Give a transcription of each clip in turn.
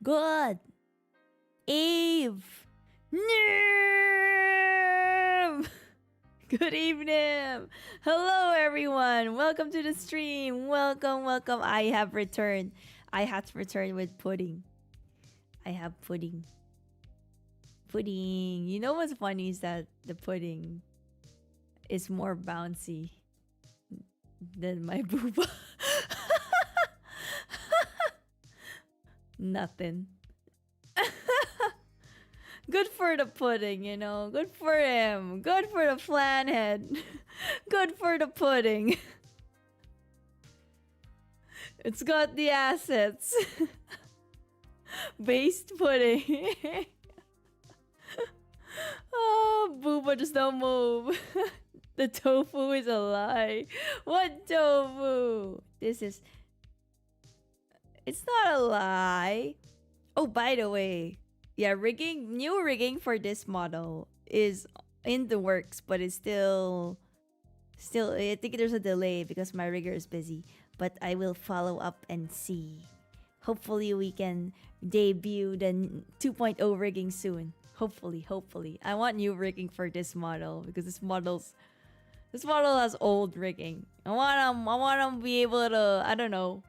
Good. Eve. Nym. Good evening. Hello, everyone. Welcome to the stream. Welcome, welcome. I have returned. I had to return with pudding. I have pudding. Pudding. You know what's funny is that the pudding is more bouncy than my booba. Nothing. Good for the pudding, you know. Good for him. Good for the flathead. Good for the pudding. It's got the assets. Based pudding. Oh, Booba, just don't move. The tofu is a lie. What tofu? It's not a lie. Oh, by the way, yeah, new rigging for this model is in the works, but it's still, I think there's a delay because my rigger is busy. But I will follow up and see. Hopefully, we can debut the 2.0 rigging soon. Hopefully. I want new rigging for this model because this model has old rigging. I want them to be able to, I don't know,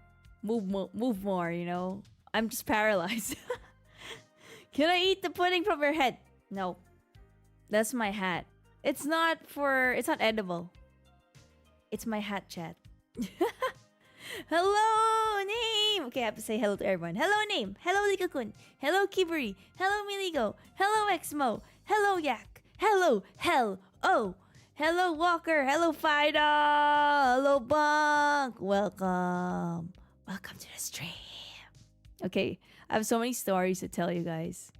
move more, you know? I'm just paralyzed. Can I eat the pudding from your head? No. That's my hat. It's not edible. It's my hat, chat. Hello, Nym! Okay, I have to say hello to everyone. Hello, Nym. Hello, Likakun. Hello, Kiburi. Hello, Miligo. Hello, Exmo. Hello, Yak. Hello, Hell. Oh. Hello, Walker. Hello, Fida. Hello, Bunk. Welcome. Welcome to the stream. Okay, I have so many stories to tell you guys.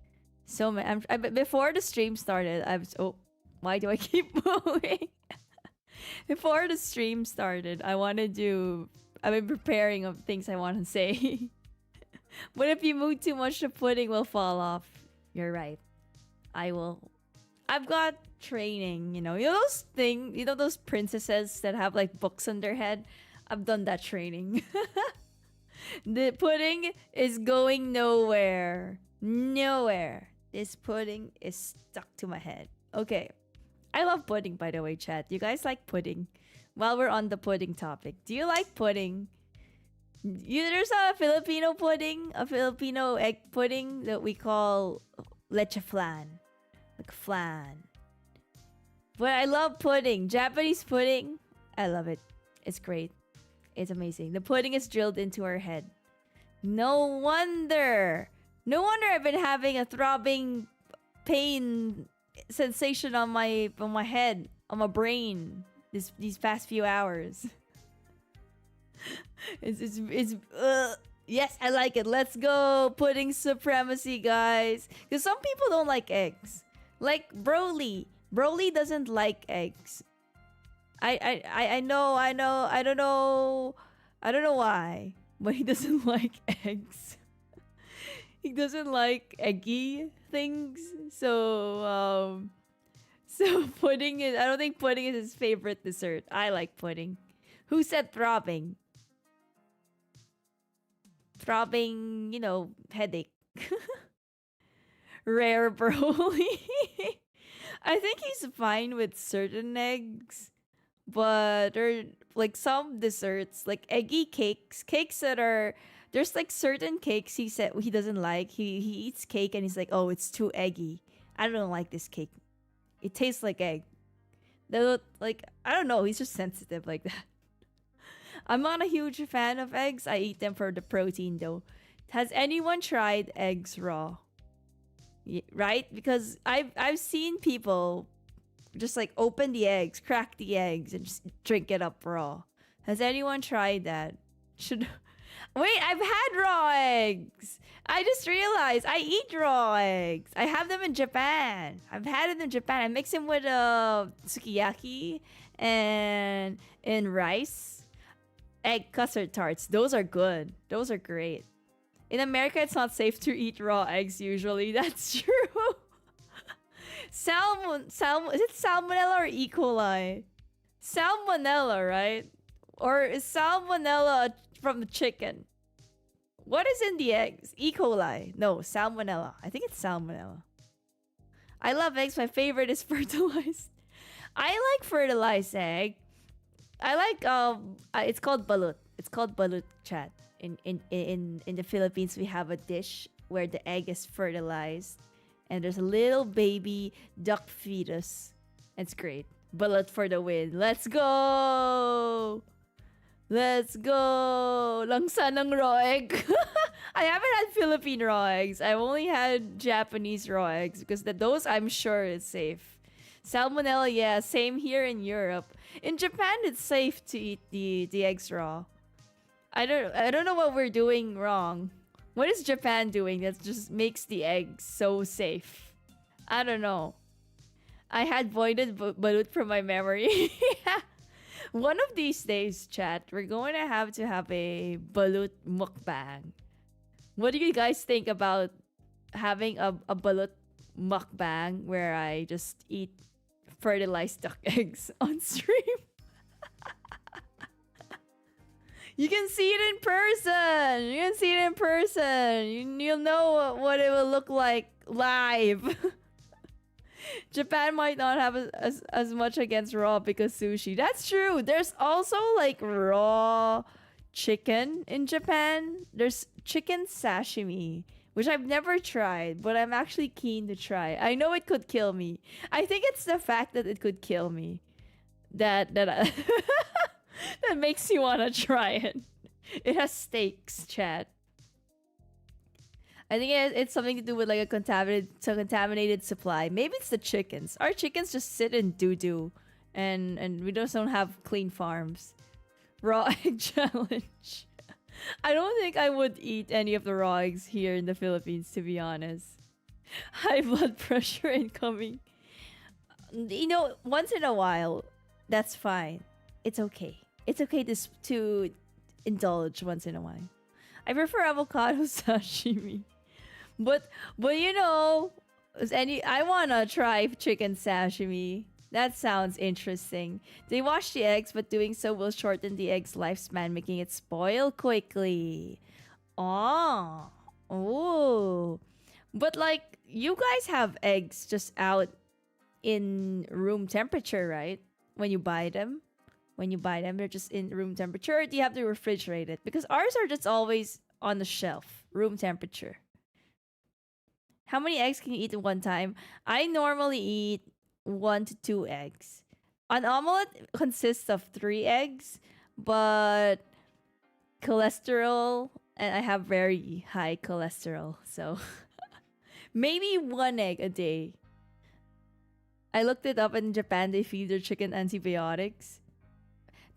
So many. Before the stream started, oh, why do I keep moving? Before the stream started, I've been preparing of things I want to say. But if you move too much, the pudding will fall off. You're right. I've got training, you know those princesses that have like books on their head? I've done that training. The pudding is going nowhere. Nowhere. This pudding is stuck to my head. Okay. I love pudding, by the way, chat. You guys like pudding? While we're on the pudding topic, do you like pudding? There's a Filipino pudding, a Filipino egg pudding that we call leche flan. Like flan. But I love pudding. Japanese pudding, I love it. It's great. It's amazing. The pudding is drilled into our head. No wonder I've been having a throbbing pain sensation on my head, on my brain these past few hours. Yes, I like it. Let's go. Pudding supremacy, guys. Because some people don't like eggs. Like Broly. Broly doesn't like eggs. I know. I don't know why, but he doesn't like eggs. He doesn't like eggy things. So pudding is. I don't think pudding is his favorite dessert. I like pudding. Who said throbbing? Throbbing, headache. Rare Broly. I think he's fine with certain eggs. But there like some desserts, like eggy cakes that are there's like certain cakes he said he doesn't like. He eats cake and he's like, oh, it's too eggy. I don't like this cake. It tastes like egg. Like I don't know. He's just sensitive like that. I'm not a huge fan of eggs. I eat them for the protein though. Has anyone tried eggs raw? Right? Because I've seen people just like open the eggs, crack the eggs, and just drink it up raw. Has anyone tried that? Wait, I've had raw eggs. I just realized I eat raw eggs. I have them in Japan. I've had it in Japan. I mix them with sukiyaki and in rice. Egg custard tarts. Those are good. Those are great. In America, it's not safe to eat raw eggs usually. That's true. Salmon. Is it salmonella or E. coli? Salmonella, right? Or is salmonella from the chicken? What is in the eggs? E. coli. No, salmonella. I think it's salmonella. I love eggs. My favorite is fertilized. I like fertilized egg. I like it's called balut. It's called balut, chat. In the Philippines we have a dish where the egg is fertilized and there's a little baby duck fetus. It's great. Balut for the win. Let's go. Let's go. Langsa ng raw egg. I haven't had Philippine raw eggs. I've only had Japanese raw eggs because those I'm sure is safe. Salmonella, yeah, same here in Europe. In Japan, it's safe to eat the eggs raw. I don't know what we're doing wrong. What is Japan doing that just makes the eggs so safe? I don't know. I had voided balut from my memory. One of these days, chat, we're going to have a balut mukbang. What do you guys think about having a balut mukbang where I just eat fertilized duck eggs on stream? You can see it in person. You can see it in person. You'll know what it will look like live. Japan might not have as much against raw because sushi. That's true. There's also like raw chicken in Japan. There's chicken sashimi, which I've never tried, but I'm actually keen to try. I know it could kill me. I think it's the fact that it could kill me that that makes you want to try it. It has stakes, chat. I think it's something to do with like a contaminated supply. Maybe it's the chickens. Our chickens just sit in doo-doo and we just don't have clean farms. Raw egg challenge. I don't think I would eat any of the raw eggs here in the Philippines, to be honest. High blood pressure incoming. You know, once in a while, that's fine. It's okay. It's okay to indulge once in a while. I prefer avocado sashimi. But you know, I wanna try chicken sashimi. That sounds interesting. They wash the eggs, but doing so will shorten the egg's lifespan, making it spoil quickly. Oh. Oh. But like, you guys have eggs just out in room temperature, right? When you buy them? They're just in room temperature. Or do you have to refrigerate it? Because ours are just always on the shelf, room temperature. How many eggs can you eat at one time? I normally eat 1 to 2 eggs. An omelet consists of 3 eggs, but cholesterol, and I have very high cholesterol, so maybe 1 egg a day. I looked it up. In Japan, they feed their chicken antibiotics.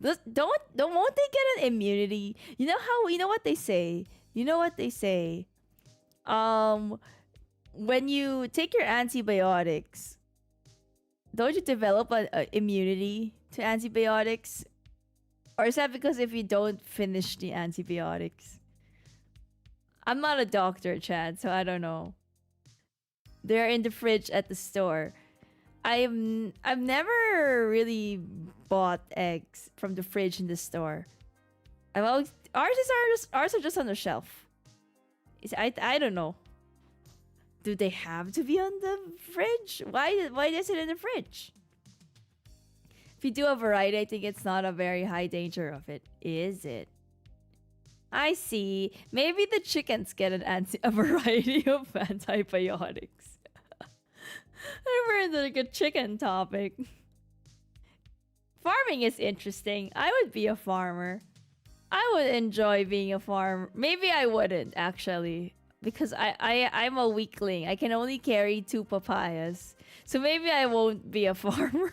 Won't they get an immunity? You know what they say? When you take your antibiotics, don't you develop a immunity to antibiotics? Or is that because if you don't finish the antibiotics? I'm not a doctor, Chad, so I don't know. They're in the fridge at the store. I've never really bought eggs from the fridge in the store. Ours are just on the shelf. I don't know. Do they have to be on the fridge? Why is it in the fridge? If you do a variety, I think it's not a very high danger of it, is it? I see. Maybe the chickens get a variety of antibiotics. We're in like a chicken topic. Farming is interesting. I would be a farmer. I would enjoy being a farmer. Maybe I wouldn't, actually. Because I'm a weakling. I can only carry 2 papayas. So maybe I won't be a farmer.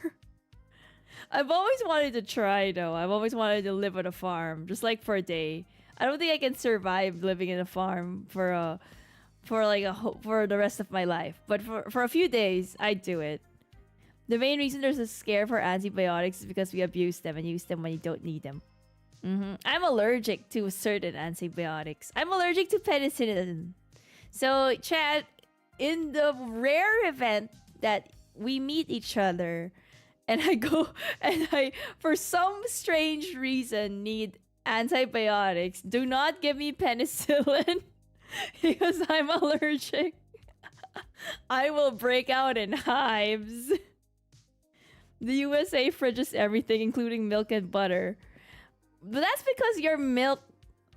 I've always wanted to try, though. I've always wanted to live on a farm. Just like for a day. I don't think I can survive living in a farm for the rest of my life. But for a few days, I'd do it. The main reason there's a scare for antibiotics is because we abuse them and use them when you don't need them. I'm allergic to certain antibiotics. I'm allergic to penicillin. So, Chad, in the rare event that we meet each other and I for some strange reason, need antibiotics. Do not give me penicillin because I'm allergic. I will break out in hives. The USA fridges everything, including milk and butter. But that's because your milk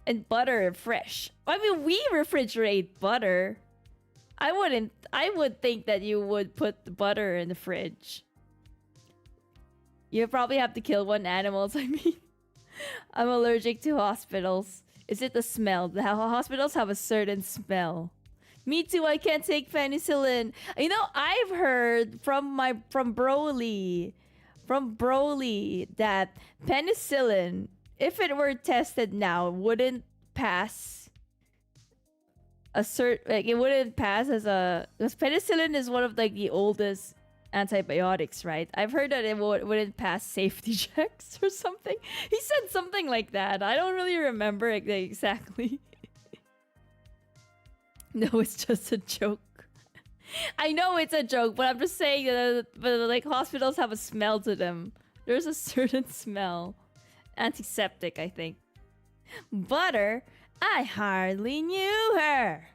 and butter are fresh. I mean, we refrigerate butter. I wouldn't. I would think that you would put the butter in the fridge. You probably have to kill one animal. I mean, I'm allergic to hospitals. Is it the smell? The hospitals have a certain smell. Me too. I can't take penicillin. You know, I've heard from Broly that penicillin, if it were tested now, wouldn't pass it wouldn't pass as a, because penicillin is one of like the oldest antibiotics, right? I've heard that it wouldn't pass safety checks or something. He said something like that. I don't really remember it exactly. No, it's just a joke. I know it's a joke, but I'm just saying that like hospitals have a smell to them. There's a certain smell. Antiseptic, I think. Butter? I hardly knew her.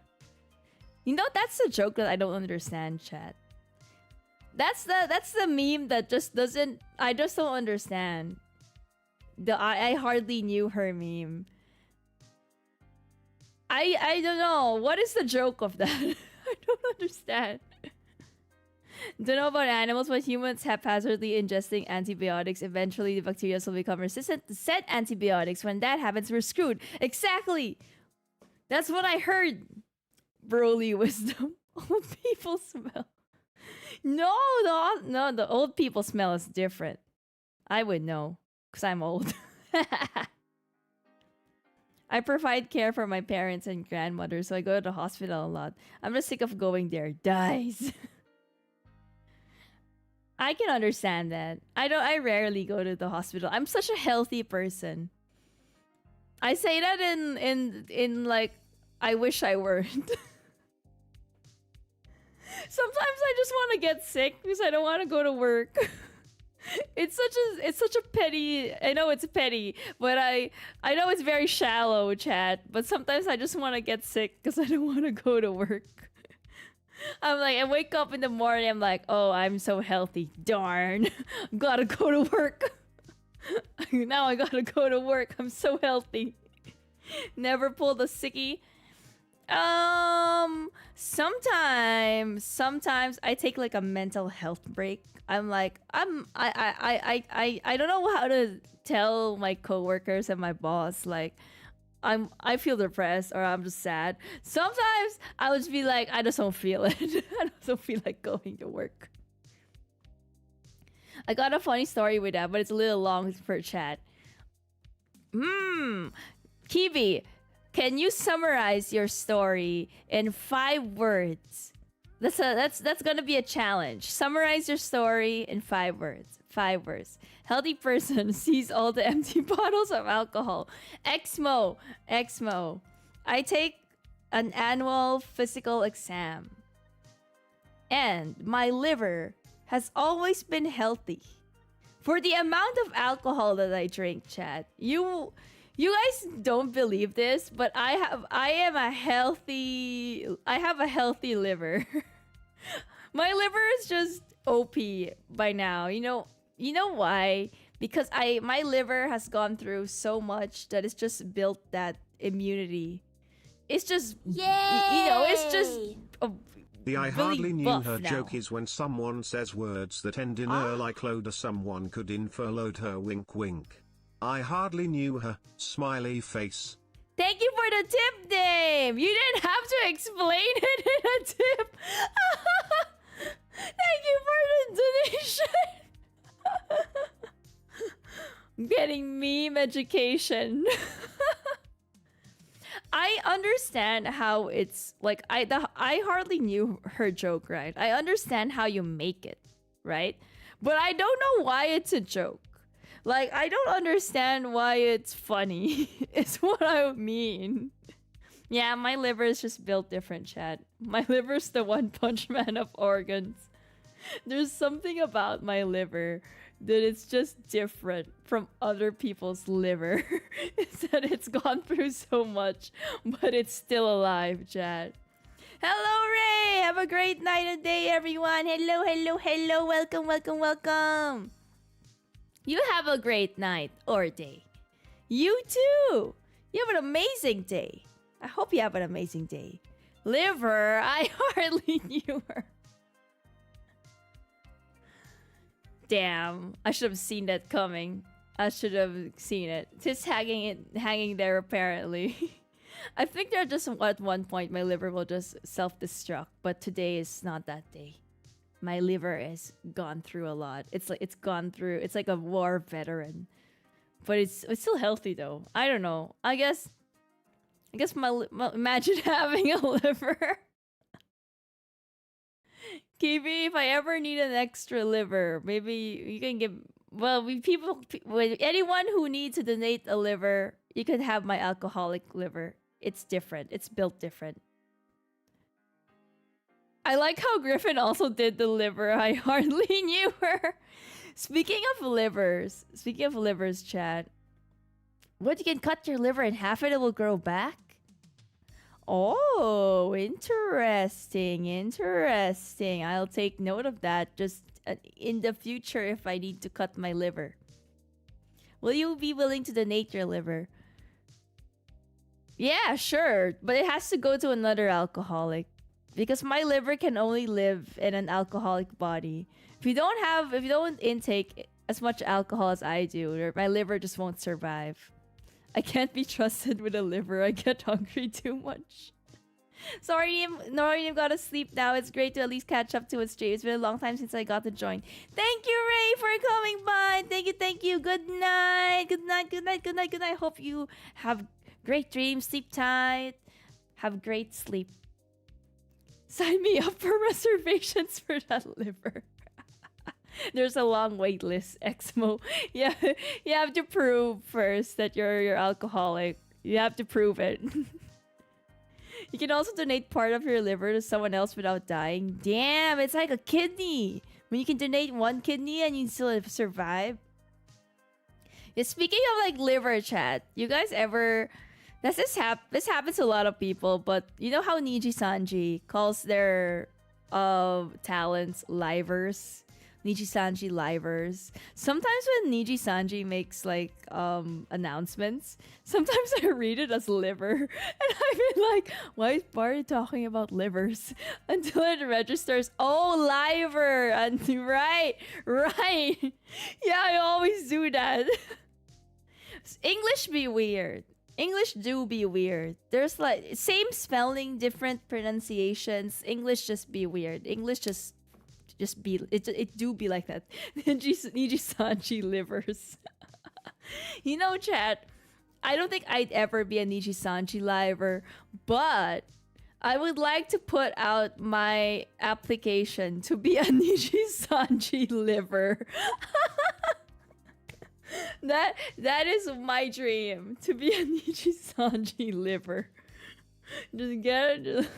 You know, that's a joke that I don't understand, chat. That's the meme that just doesn't... I just don't understand. The I hardly knew her meme. I don't know. What is the joke of that? I don't understand. Don't know about animals, but humans haphazardly ingesting antibiotics. Eventually, the bacteria will become resistant to said antibiotics. When that happens, we're screwed. Exactly. That's what I heard. Broly wisdom. Old people smell. No, the old people smell is different. I would know, because I'm old. I provide care for my parents and grandmother, so I go to the hospital a lot. I'm just sick of going there. Dies. I can understand that. I rarely go to the hospital. I'm such a healthy person. I say that in like, I wish I weren't. Sometimes I just want to get sick because I don't want to go to work. It's such a petty... I know it's petty, but I know it's very shallow, chat. But sometimes I just want to get sick because I don't want to go to work. I'm like, I wake up in the morning, I'm like, oh, I'm so healthy. Darn. Gotta go to work. Now I gotta go to work. I'm so healthy. Never pulled a sickie. Sometimes I take like a mental health break. I'm like, I don't know how to tell my coworkers and my boss, like, I feel depressed or I'm just sad. Sometimes I would just be like, I just don't feel it. I just don't feel like going to work. I got a funny story with that, but it's a little long for chat. Kiwi, can you summarize your story in 5 words? That's gonna be a challenge. Summarize your story in 5 words. 5 words. Healthy person sees all the empty bottles of alcohol. Exmo. I take an annual physical exam. And my liver has always been healthy. For the amount of alcohol that I drink, chat. You guys don't believe this, but I have a healthy liver. My liver is just OP by now. You know why? Because my liver has gone through so much that it's just built that immunity. It's just it's just The I really hardly knew buff her now. joke is when someone says words that end in er like loader, someone could infer load her wink wink. I hardly knew her, smiley face. Thank you for the tip, Dave. You didn't have to explain it in a tip. Thank you for the donation. I'm getting meme education. I understand how it's like I hardly knew her joke, right? I understand how you make it, right? But I don't know why it's a joke. Like, I don't understand why it's funny. It's what I mean. Yeah, my liver is just built different, chat. My liver's the One Punch Man of organs. There's something about my liver that it's just different from other people's liver. It's that it's gone through so much, but it's still alive, chat. Hello, Ray! Have a great night and day, everyone! Hello, hello, hello! Welcome, welcome, welcome! You have a great night or day. You too! You have an amazing day. I hope you have an amazing day. Liver, I hardly knew her. Damn, I should have seen that coming. I should have seen it. Just hanging there apparently. I think there just at one point my liver will just self-destruct, but today is not that day. My liver has gone through a lot. It's like a war veteran. But it's still healthy though. I don't know. I guess imagine having a liver. KB, if I ever need an extra liver, maybe you can give. Well, anyone who needs to donate a liver, you could have my alcoholic liver. It's different. It's built different. I like how Griffin also did the liver. I hardly knew her. Speaking of livers, chat. What, you can cut your liver in half and it will grow back? Oh, interesting, interesting. I'll take note of that just in the future if I need to cut my liver. Will you be willing to donate your liver? Yeah, sure, but it has to go to another alcoholic because my liver can only live in an alcoholic body. If you don't intake as much alcohol as I do, my liver just won't survive. I can't be trusted with a liver. I get hungry too much. Sorry, Nym got to sleep now. It's great to at least catch up to a stream. It's been a long time since I got to join. Thank you, Ray, for coming by. Thank you. Good night. Good night. Hope you have great dreams. Sleep tight. Have great sleep. Sign me up for reservations for that liver. There's a long wait list, Exmo. Yeah, you have to prove first that you're alcoholic. You have to prove it. You can also donate part of your liver to someone else without dying. Damn, it's like a kidney. When you can donate one kidney and you still survive. Yeah, speaking of like liver, chat, you guys ever... This happens to a lot of people, but you know how Niji Sanji calls their talents livers? Niji Sanji livers. Sometimes when Niji Sanji makes like announcements, sometimes I read it as liver, and I've been like, why is Barry talking about livers? Until it registers, oh, liver, and right. Yeah, I always do that. English be weird. English do be weird. There's like same spelling, different pronunciations. English just be weird. English just be it do be like that. Niji Sanji livers. You know, chat, I don't think I'd ever be a Niji Sanji liver, but I would like to put out my application to be a Niji Sanji liver. That is my dream, to be a Niji Sanji liver. Just get it.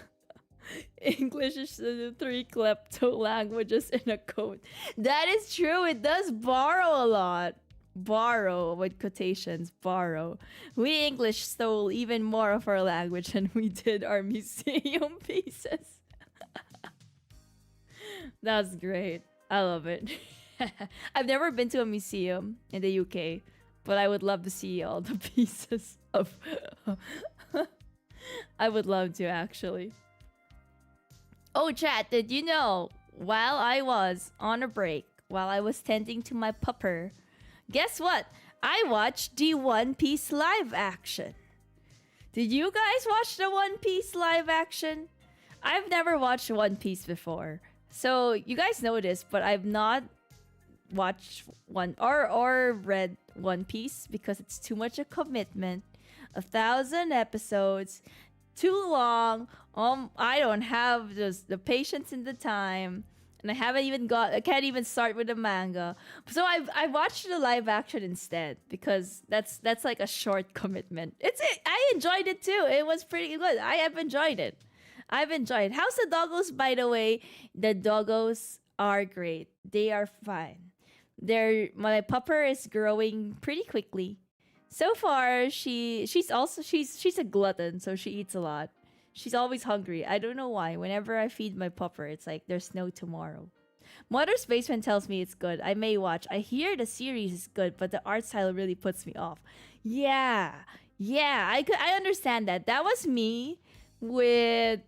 English is the 3 klepto languages in a code. That is true. It does borrow a lot. Borrow with quotations. Borrow. We English stole even more of our language than we did our museum pieces. That's great. I love it. I've never been to a museum in the UK, but I would love to see all the pieces of... I would love to, actually. Oh, chat, did you know, while I was on a break, while I was tending to my pupper, guess what? I watched the One Piece live action. Did you guys watch the One Piece live action? I've never watched One Piece before. So, you guys know this, but I've not watched one or read One Piece because it's too much a commitment. 1,000 episodes, too long. I don't have the patience and the time, and I can't even start with the manga. So I watched the live action instead because that's like a short commitment. I enjoyed it too. It was pretty good. I have enjoyed it. How's the doggos, by the way? The doggos are great. They are fine. My pupper is growing pretty quickly. So far, she's a glutton, so she eats a lot. She's always hungry. I don't know why. Whenever I feed my pupper, it's like there's no tomorrow. Mother's Basement tells me it's good. I may watch. I hear the series is good, but the art style really puts me off. Yeah. Yeah, I understand that. That was me with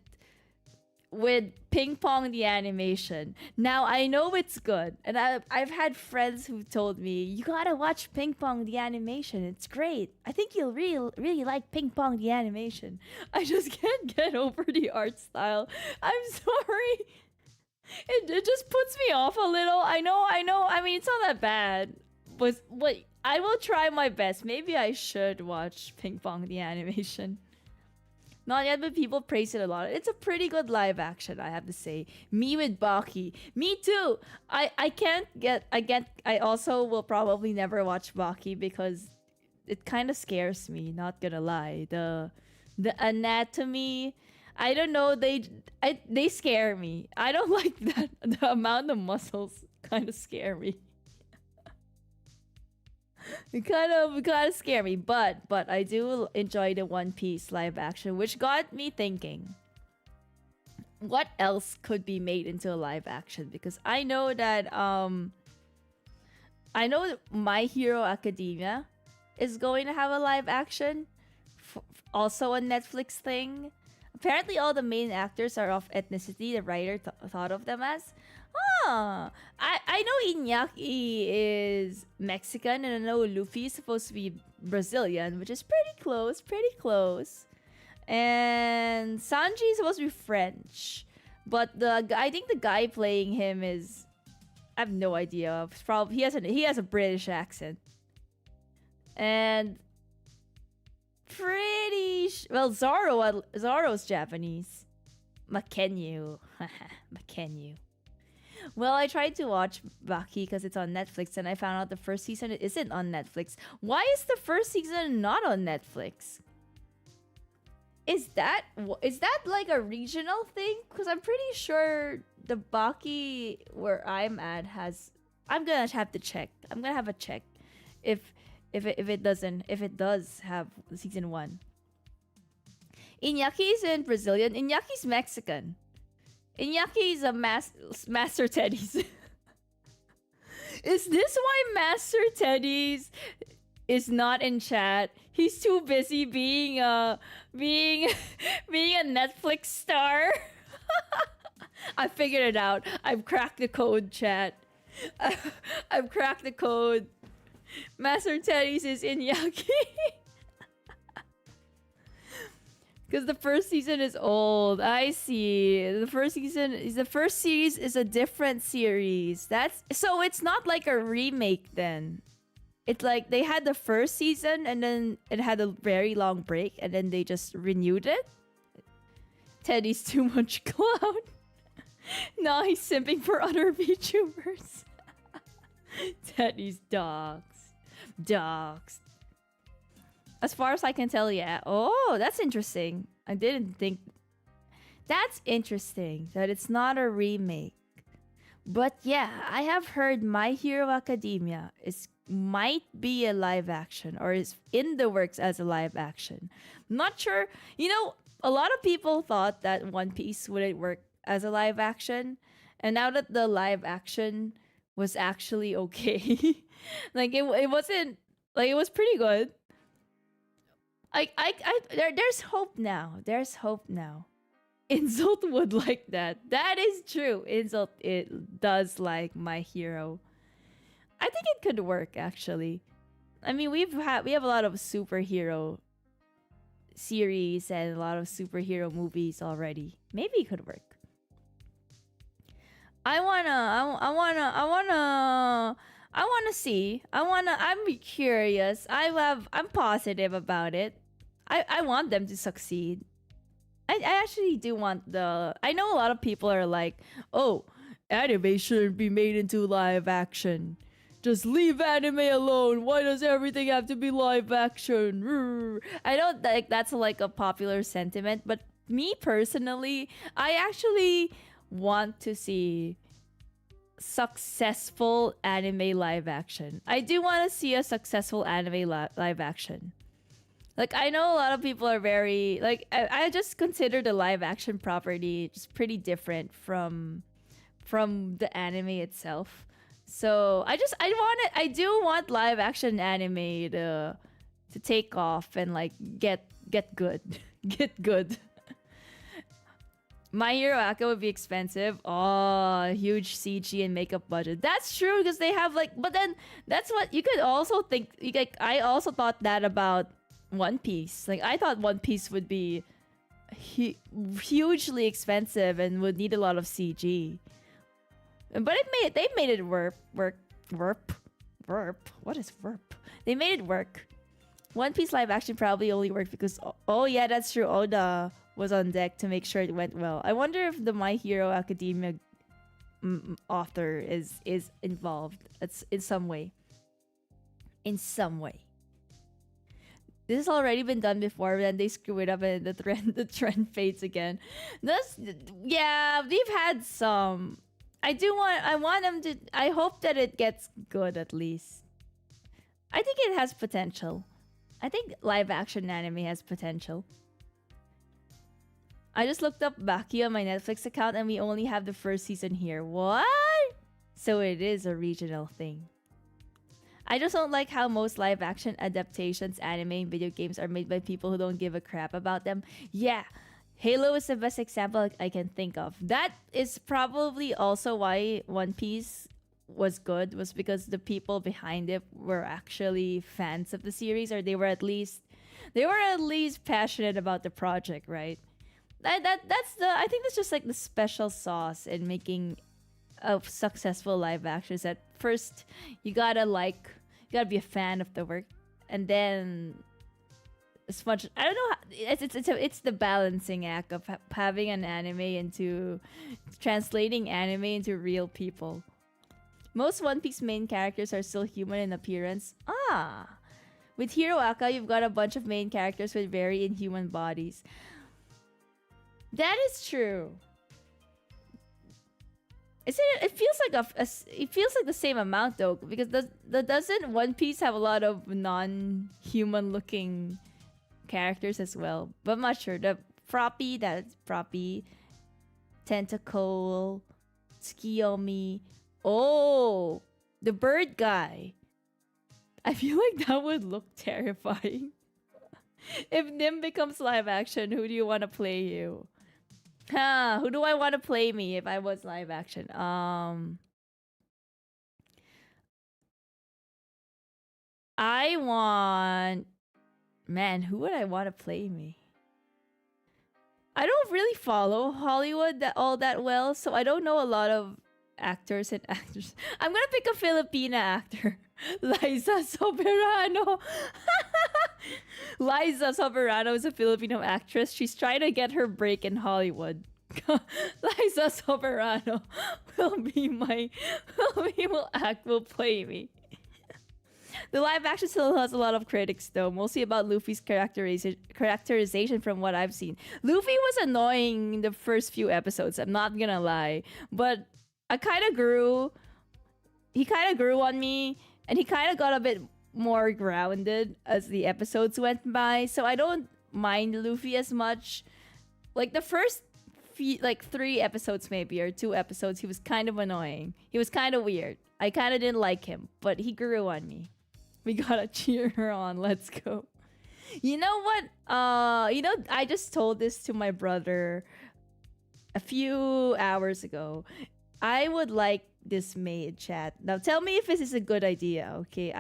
Ping Pong the animation. Now I know it's good, and I've had friends who told me you gotta watch Ping Pong the animation. It's great. I think you'll really like Ping Pong the animation. I just can't get over the art style. I'm sorry. It just puts me off a little. I know. I mean, it's not that bad, but I will try my best. Maybe I should watch Ping Pong the animation. Not yet, but people praise it a lot. It's a pretty good live action, I have to say. Me with Baki. Me too. I also will probably never watch Baki because it kind of scares me, not gonna lie. The anatomy, I don't know, they scare me. I don't like that. The amount of muscles kind of scare me. It kind of scare me, but I do enjoy the One Piece live action, which got me thinking, what else could be made into a live action? Because I know that My Hero Academia is going to have a live action, also a Netflix thing. Apparently, all the main actors are of ethnicity the writer thought of them as. I know Iñaki is Mexican, and I know Luffy is supposed to be Brazilian, which is pretty close. And Sanji is supposed to be French, but I think the guy playing him is, I have no idea. Probably he has a British accent, and Zoro's Japanese. Makenyu. Makenyu. Well, I tried to watch Baki because it's on Netflix, and I found out the first season isn't on Netflix. Why is the first season not on Netflix? Is that like a regional thing? Because I'm pretty sure the Baki where I'm at has. I'm gonna have to check. I'm gonna have a check if it does have season 1. Iñaki isn't Brazilian. Iñaki's Mexican. Iñaki is a Master Teddy's. Is this why Master Teddy's is not in chat? He's too busy being a Netflix star. I figured it out. I've cracked the code, chat. I've cracked the code. Master Teddy's is Iñaki. Because the first season is old. I see. The first series is a different series. So it's not like a remake then. It's like they had the first season and then it had a very long break and then they just renewed it. Teddy's too much clout. Now he's simping for other VTubers. Teddy's dogs. As far as I can tell, yeah. Oh, that's interesting. I didn't think... That's interesting that it's not a remake. But yeah, I have heard My Hero Academia might be a live action or is in the works as a live action. I'm not sure. You know, a lot of people thought that One Piece wouldn't work as a live action. And now that the live action was actually okay. Like, it wasn't... Like, it was pretty good. There's hope now. There's hope now. Insult would like that. That is true. Insult it does like My Hero. I think it could work actually. I mean, we have a lot of superhero series and a lot of superhero movies already. Maybe it could work. I'm curious. I'm positive about it. I want them to succeed. I actually do want I know a lot of people are like, oh, anime shouldn't be made into live action. Just leave anime alone. Why does everything have to be live action? I don't think that's like a popular sentiment, but me personally, I actually want to see successful anime live action. I do want to see a successful anime live action. Like, I know a lot of people are very like I just consider the live action property just pretty different from the anime itself. So I do want live action anime to take off and like get good. Get good. My Hero Academia would be expensive. Oh, huge CG and makeup budget. That's true because they have like, but then that's what you could also think. Like, I also thought that about One Piece. Like, I thought One Piece would be hugely expensive and would need a lot of CG. But they made it work. What is verp? They made it work. One Piece live action probably only worked because oh yeah, that's true. Oda was on deck to make sure it went well. I wonder if the My Hero Academia author is involved. It's in some way. In some way. This has already been done before, then they screw it up and the trend fades again. Yeah, we've had some. I want them to. I hope that it gets good at least. I think it has potential. I think live action anime has potential. I just looked up Baki on my Netflix account and we only have the first season here. What? So it is a regional thing. I just don't like how most live action adaptations, anime, and video games are made by people who don't give a crap about them. Yeah, Halo is the best example I can think of. That is probably also why One Piece was good, was because the people behind it were actually fans of the series, or they were at least passionate about the project, right? I think that's just like the special sauce in making a successful live action. At first, you gotta be a fan of the work, and then as much I don't know. It's the balancing act of having an anime into translating anime into real people. Most One Piece main characters are still human in appearance. With Hero Aka, you've got a bunch of main characters with very inhuman bodies. That is true. It feels like it feels like the same amount though, because doesn't One Piece have a lot of non-human looking characters as well? But I'm not sure. That's Froppy, Tentacle, Tsukiyomi. Oh, the bird guy. I feel like that would look terrifying. If Nym becomes live action, who do you want to play you? Who do I want to play me if I was live action? I want... Man, who would I want to play me? I don't really follow Hollywood all that well, so I don't know a lot of actors and actors. I'm gonna pick a Filipina actor. Liza Soberano. Liza Soberano is a Filipino actress. She's trying to get her break in Hollywood. Liza Soberano will play me. The live action still has a lot of critics though, mostly about Luffy's characterization from what I've seen. Luffy was annoying in the first few episodes, I'm not gonna lie. But he kind of grew on me, and he kind of got a bit more grounded as the episodes went by. So I don't mind Luffy as much. Like the first few, like 3 episodes maybe, or 2 episodes, he was kind of annoying. He was kind of weird. I kind of didn't like him, but he grew on me. We gotta cheer her on. Let's go. You know what? I just told this to my brother a few hours ago. I would like this maid, chat. Now tell me if this is a good idea, okay?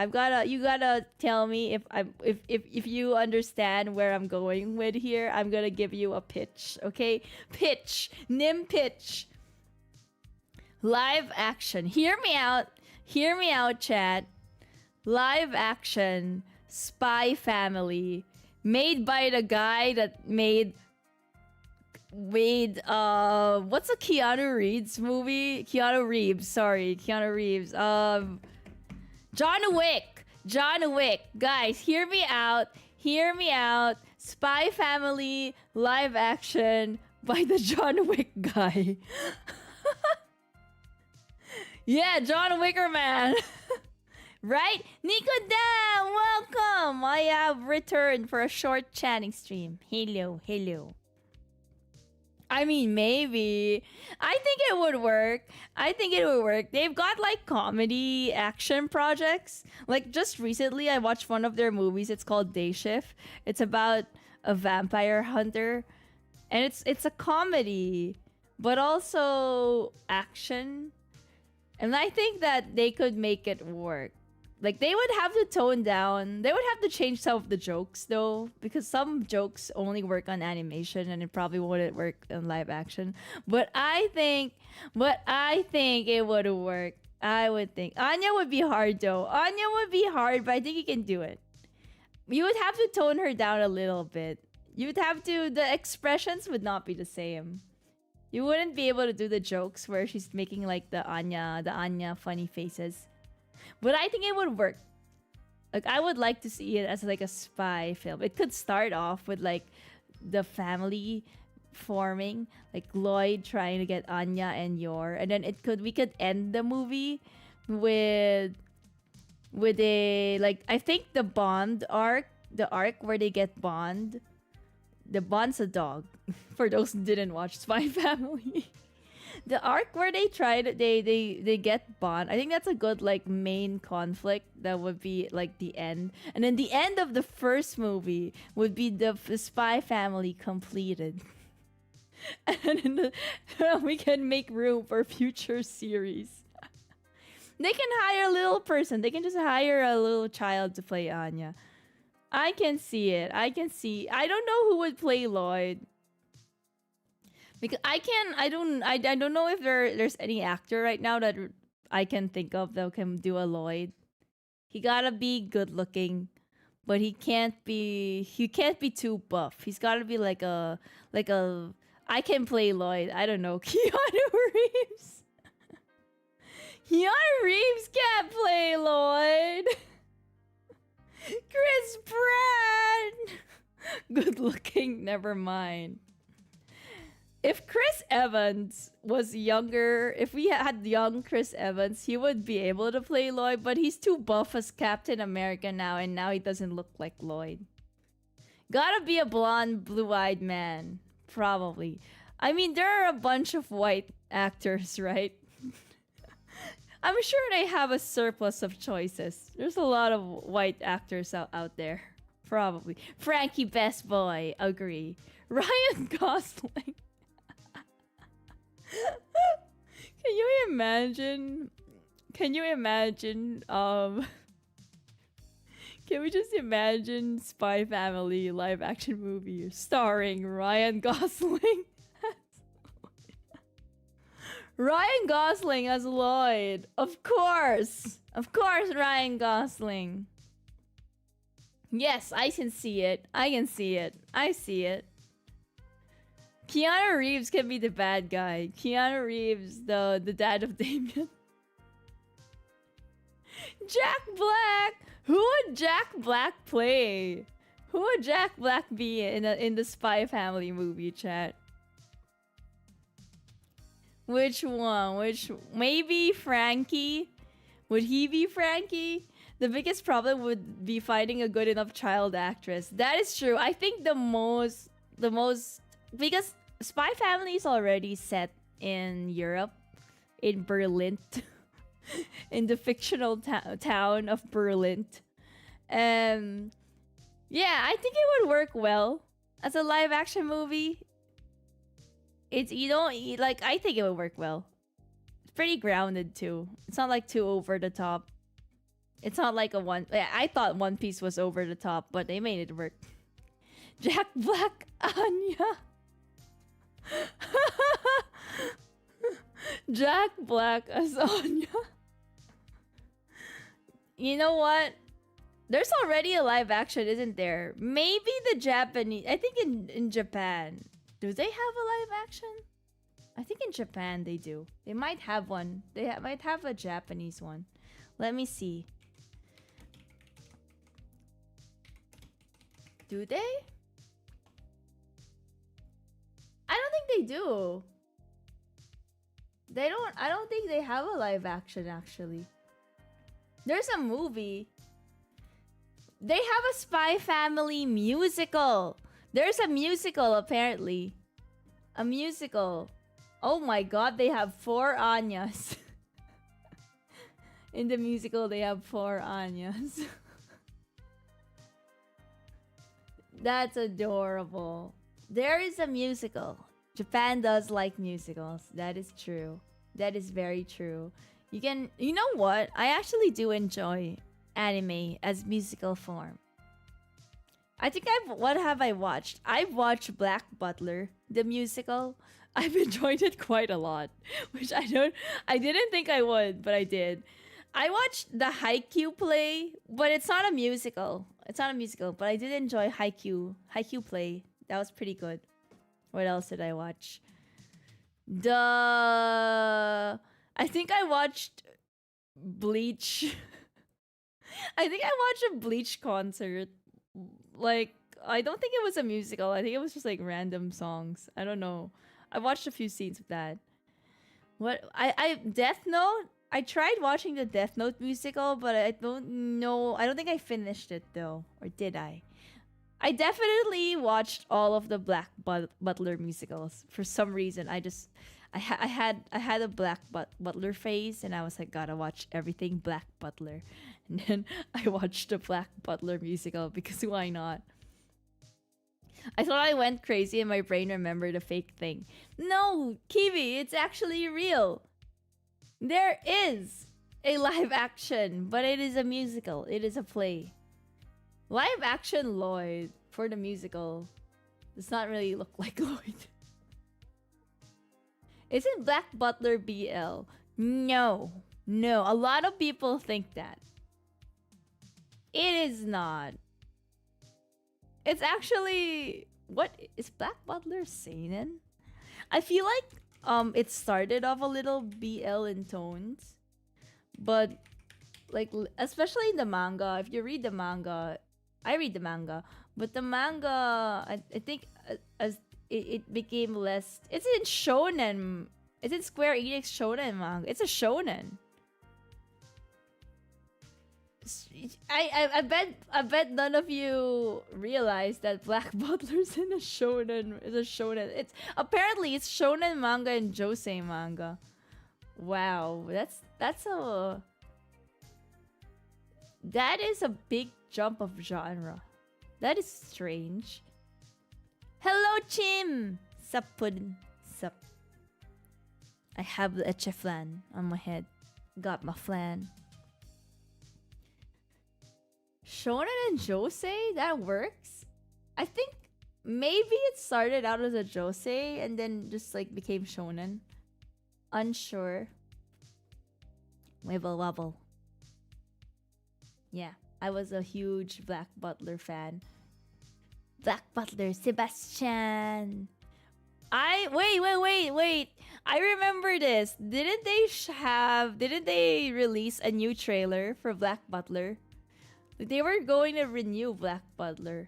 You gotta tell me if you understand where I'm going with here. I'm gonna give you a pitch, okay? Pitch. Nym pitch. Live action. Hear me out. Hear me out, chat. Live action Spy Family, made by the guy that made what's a Keanu Reeves movie? Keanu Reeves. John Wick. Guys, hear me out. Spy Family live action by the John Wick guy. Yeah, John Wickerman. Right? Nico Dan, welcome! I have returned for a short chatting stream. Hello, hello. I mean, maybe. I think it would work. I think it would work. They've got like comedy action projects. Like just recently, I watched one of their movies. It's called Day Shift. It's about a vampire hunter, and it's a comedy, but also action. And I think that they could make it work. Like they would have to tone down. They would have to change some of the jokes though, because some jokes only work on animation and it probably wouldn't work in live action. But I think it would work. I would think Anya would be hard though. Anya would be hard, but I think you can do it. You would have to tone her down a little bit. You would have to. The expressions would not be the same. You wouldn't be able to do the jokes where she's making like the Anya funny faces. But I think it would work. Like I would like to see it as like a spy film. It could start off with like the family forming, like Lloyd trying to get Anya and Yor, and then we could end the movie with a like I think the Bond arc, the arc where they get Bond. The Bond's a dog. For those who didn't watch Spy Family. The arc where they they get Bond. I think that's a good like main conflict that would be like the end. And then the end of the first movie would be the Spy Family completed. And then we can make room for future series. They can hire a little person. They can just hire a little child to play Anya. I can see it. I can see. I don't know who would play Lloyd. Because I don't know if there's any actor right now that I can think of that can do a Lloyd. He gotta be good looking, but he can't be too buff. He's gotta be like a I can play Lloyd. I don't know. Keanu Reeves. Keanu Reeves can't play Lloyd. Chris Pratt. Good looking, never mind. If Chris Evans was younger, if we had young Chris Evans, he would be able to play Lloyd, but he's too buff as Captain America now, and now he doesn't look like Lloyd. Gotta be a blonde, blue-eyed man. Probably. I mean, there are a bunch of white actors, right? I'm sure they have a surplus of choices. There's a lot of white actors out there. Probably. Frankie Best Boy, agree. Ryan Gosling. Can you imagine? Can we just imagine Spy Family live action movie starring Ryan Gosling? Ryan Gosling as Lloyd. Of course, Ryan Gosling. Yes, I can see it. I see it. Keanu Reeves can be the bad guy. Keanu Reeves, the dad of Damien. Jack Black. Who would Jack Black play? Who would Jack Black be in the Spy Family movie, chat? Which one? Maybe Frankie? Would he be Frankie? The biggest problem would be finding a good enough child actress. That is true. I think the most because Spy Family is already set in Europe, in Berlin, in the fictional town of Berlin. Yeah, I think it would work well as a live action movie. I think it would work well. It's pretty grounded too. It's not like too over the top. It's not like I thought One Piece was over the top, but they made it work. Jack Black, Anya. Jack Black as Anya. You know what? There's already a live action, isn't there? Maybe the Japanese. I think in Japan. Do they have a live action? I think in Japan they do. They might have one. They might have a Japanese one. Let me see. Do they? I don't think they do. They don't. I don't think they have a live action actually. There's a movie. They have a Spy Family musical. There's a musical apparently. A musical. Oh my god, they have 4 Anyas. In the musical, they have 4 Anyas. That's adorable. There is a musical. Japan does like musicals. That is true. That is very true. You know what? I actually do enjoy anime as musical form. I think what have I watched? I've watched Black Butler, the musical. I've enjoyed it quite a lot, which I didn't think I would, but I did. I watched the Haikyuu play, but it's not a musical. It's not a musical, but I did enjoy Haikyuu play. That was pretty good. What else did I watch? I think I watched Bleach. I think I watched a Bleach concert. Like, I don't think it was a musical. I think it was just like random songs. I don't know. I watched a few scenes of that. Death Note? I tried watching the Death Note musical, but I don't know. I don't think I finished it though. Or did I? I definitely watched all of the Black Butler musicals. For some reason, I had a Black Butler phase, and I was like, gotta watch everything Black Butler. And then I watched the Black Butler musical because why not? I thought I went crazy and my brain remembered a fake thing. No, Kiwi, it's actually real. There is a live action, but it is a musical. It is a play. Live action Lloyd for the musical does not really look like Lloyd. Isn't Black Butler BL? No. No, a lot of people think that. It is not. It's actually... What? Is Black Butler seinen? I feel like it started off a little BL in tones. But, like, especially in the manga, if you read the manga... I read the manga. But the manga, I think as it became less... It's in shonen. It's in Square Enix shonen manga. It's a shonen. I bet none of you realize that Black Butler's in a shonen. Is a shonen. It's apparently it's shonen manga and josei manga. Wow, that is a big jump of genre. That is strange. Hello, Chim. Sup, puddin'. Sup. I have the flan on my head. Got my flan. Shonen and josei? That works? I think maybe it started out as a josei and then just like became shonen. Unsure. Wibble wobble. Yeah, I was a huge Black Butler fan. Black Butler, Sebastian. Wait. I remember this. Didn't they release a new trailer for Black Butler? They were going to renew Black Butler.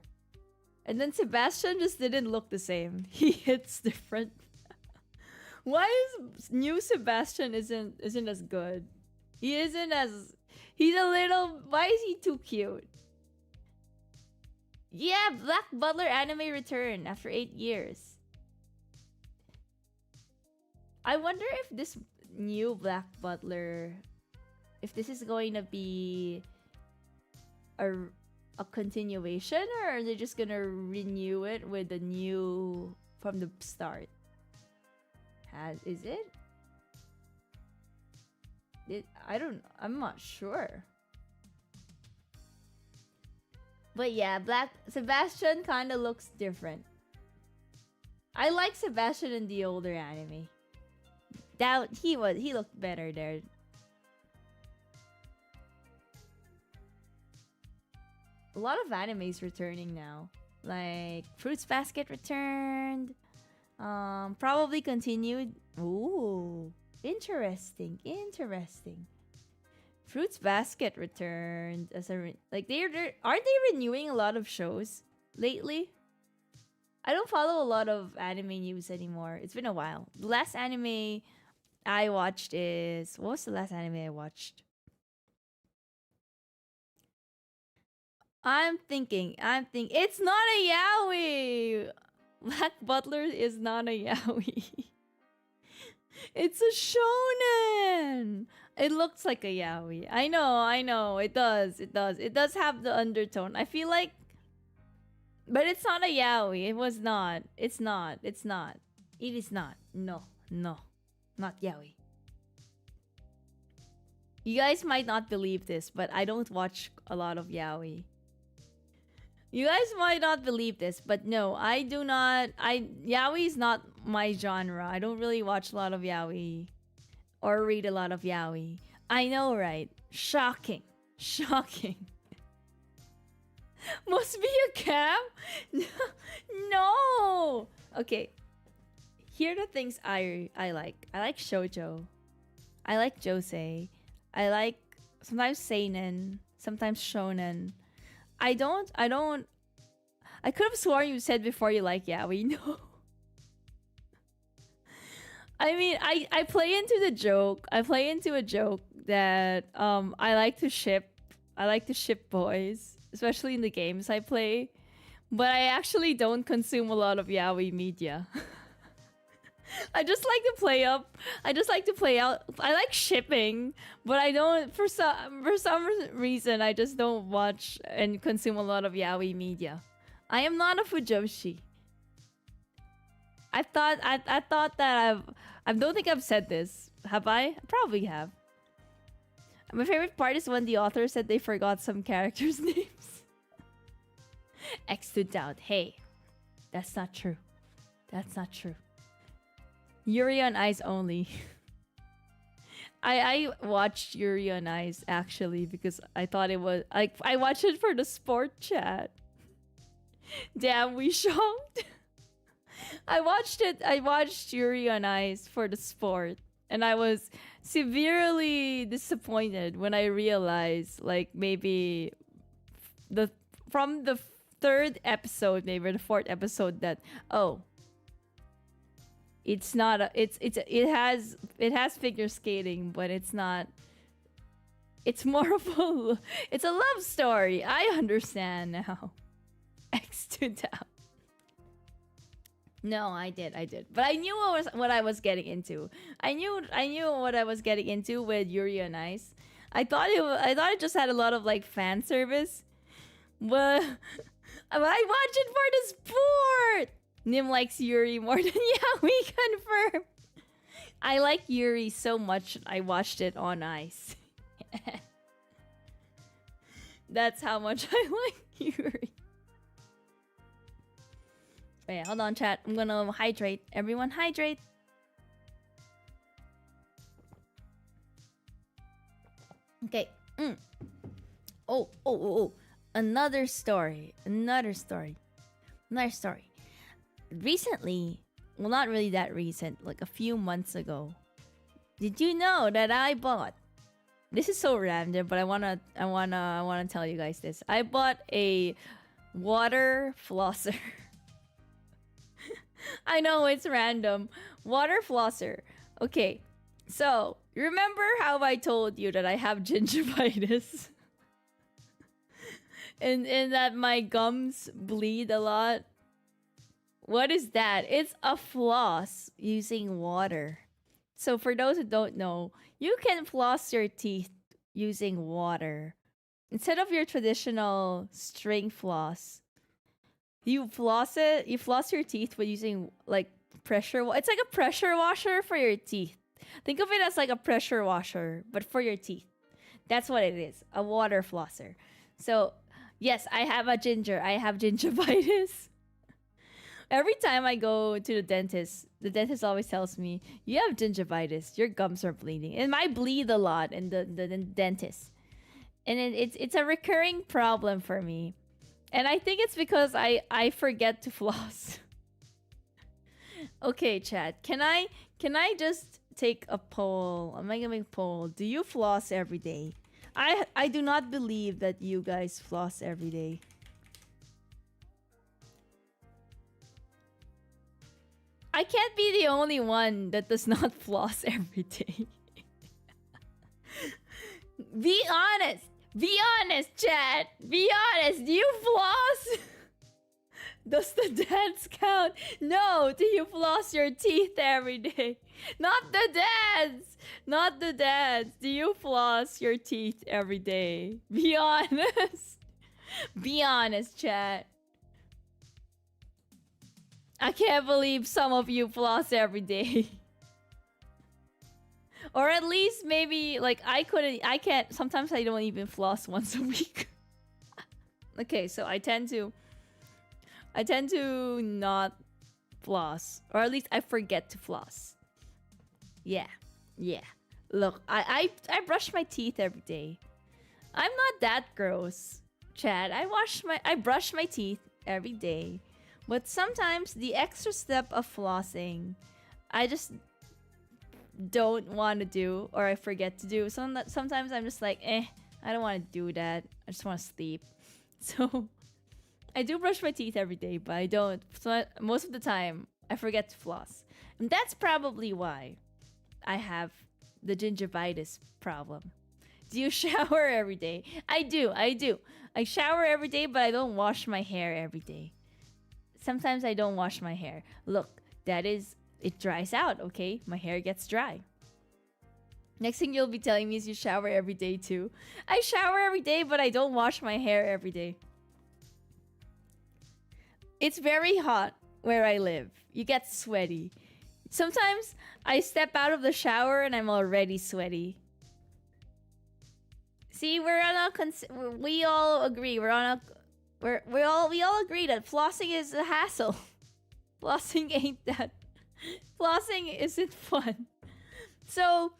And then Sebastian just didn't look the same. He hits different. Why is new Sebastian isn't as good? He's a little... Why is he too cute? Yeah, Black Butler anime return after 8 years. I wonder if this new Black Butler... If this is going to be... a continuation, or are they just gonna renew it with the new from the start? Is it? I'm not sure. But yeah, Sebastian kind of looks different. I like Sebastian in the older anime. He looked better there. A lot of animes returning now. Like Fruits Basket returned. Probably continued. Ooh, interesting. Fruits Basket returned as aren't they renewing a lot of shows lately? I don't follow a lot of anime news anymore. It's been a while. The last anime I watched is, what was the last anime I watched? I'm thinking. It's not a yaoi. Black Butler is not a yaoi. It's a shonen. It looks like a yaoi. I know. It does. It does. It does have the undertone. I feel like, but it's not a yaoi. It was not. It's not. It's not. It is not. No. No. Not yaoi. You guys might not believe this, but I don't watch a lot of yaoi. You guys might not believe this, but no, I do not. Yaoi is not my genre. I don't really watch a lot of yaoi or read a lot of yaoi. I know, right? Shocking. Shocking. Must be a cam? No. Okay. Here are the things I like. I like shoujo. I like josei. I like sometimes seinen, sometimes shonen. I could have sworn you said before you like yaoi. No. I mean, I play into the joke. I play into a joke that I like to ship. I like to ship boys, especially in the games I play. But I actually don't consume a lot of yaoi media. I just like to play up. I just like to play out. I like shipping, but I don't. For some reason, I just don't watch and consume a lot of yaoi media. I am not a fujoshi. I thought that I don't think I've said this. Have I? I probably have. My favorite part is when the author said they forgot some characters' names. X to doubt. Hey, that's not true. That's not true. Yuri on Ice only. I watched Yuri on Ice actually because I thought it was like I watched it for the sport chat. Damn, we shocked. I watched Yuri on Ice for the sport, and I was severely disappointed when I realized like maybe from the third episode, maybe the fourth episode, that oh, it's not a, it has figure skating, but it's not. It's more of a it's a love story. I understand now. X to down. No, I did. But I knew what I was getting into. I knew what I was getting into with Yuri on Ice. I thought it just had a lot of like fan service. But I watched it for the sport. Nym likes Yuri more than yeah, we confirm. I like Yuri so much I watched it on ice. That's how much I like Yuri. Wait, hold on, chat. I'm gonna hydrate. Everyone hydrate. Okay. Oh. Another story. Recently, well, not really that recent, like a few months ago. Did you know that I bought? This is so random, but I wanna tell you guys this. I bought a water flosser. I know it's random. Water flosser. Okay, so remember how I told you that I have gingivitis? and that my gums bleed a lot? What is that? It's a floss using water. So for those who don't know, you can floss your teeth using water. Instead of your traditional string floss, you floss your teeth with using like it's like a pressure washer for your teeth. Think of it as like a pressure washer, but for your teeth. That's what it is, a water flosser. So, yes, I have gingivitis. Every time I go to the dentist always tells me, you have gingivitis, your gums are bleeding. And I bleed a lot in the dentist. And it's a recurring problem for me. And I think it's because I forget to floss. Okay, chat. Can I just take a poll? I'm gonna make a poll. Do you floss every day? I do not believe that you guys floss every day. I can't be the only one that does not floss every day. Be honest. Be honest, chat. Be honest. Do you floss? Does the dads count? No. Do you floss your teeth every day? Not the dads. Not the dads. Do you floss your teeth every day? Be honest. Be honest, chat. I can't believe some of you floss every day. Or at least maybe like I can't, sometimes I don't even floss once a week. Okay, so I tend to not floss, or at least I forget to floss. Yeah. Look, I brush my teeth every day. I'm not that gross, Chad. I brush my teeth every day. But sometimes the extra step of flossing, I just don't want to do, or I forget to do. Sometimes I'm just like, I don't want to do that. I just want to sleep. So I do brush my teeth every day, but I don't. So most of the time, I forget to floss. And that's probably why I have the gingivitis problem. Do you shower every day? I do. I shower every day, but I don't wash my hair every day. Sometimes I don't wash my hair. Look, it dries out, okay? My hair gets dry. Next thing you'll be telling me is you shower every day too. I shower every day, but I don't wash my hair every day. It's very hot where I live. You get sweaty. Sometimes I step out of the shower and I'm already sweaty. See, we all agree. We all agree that flossing is a hassle. Flossing ain't that. Flossing isn't fun. So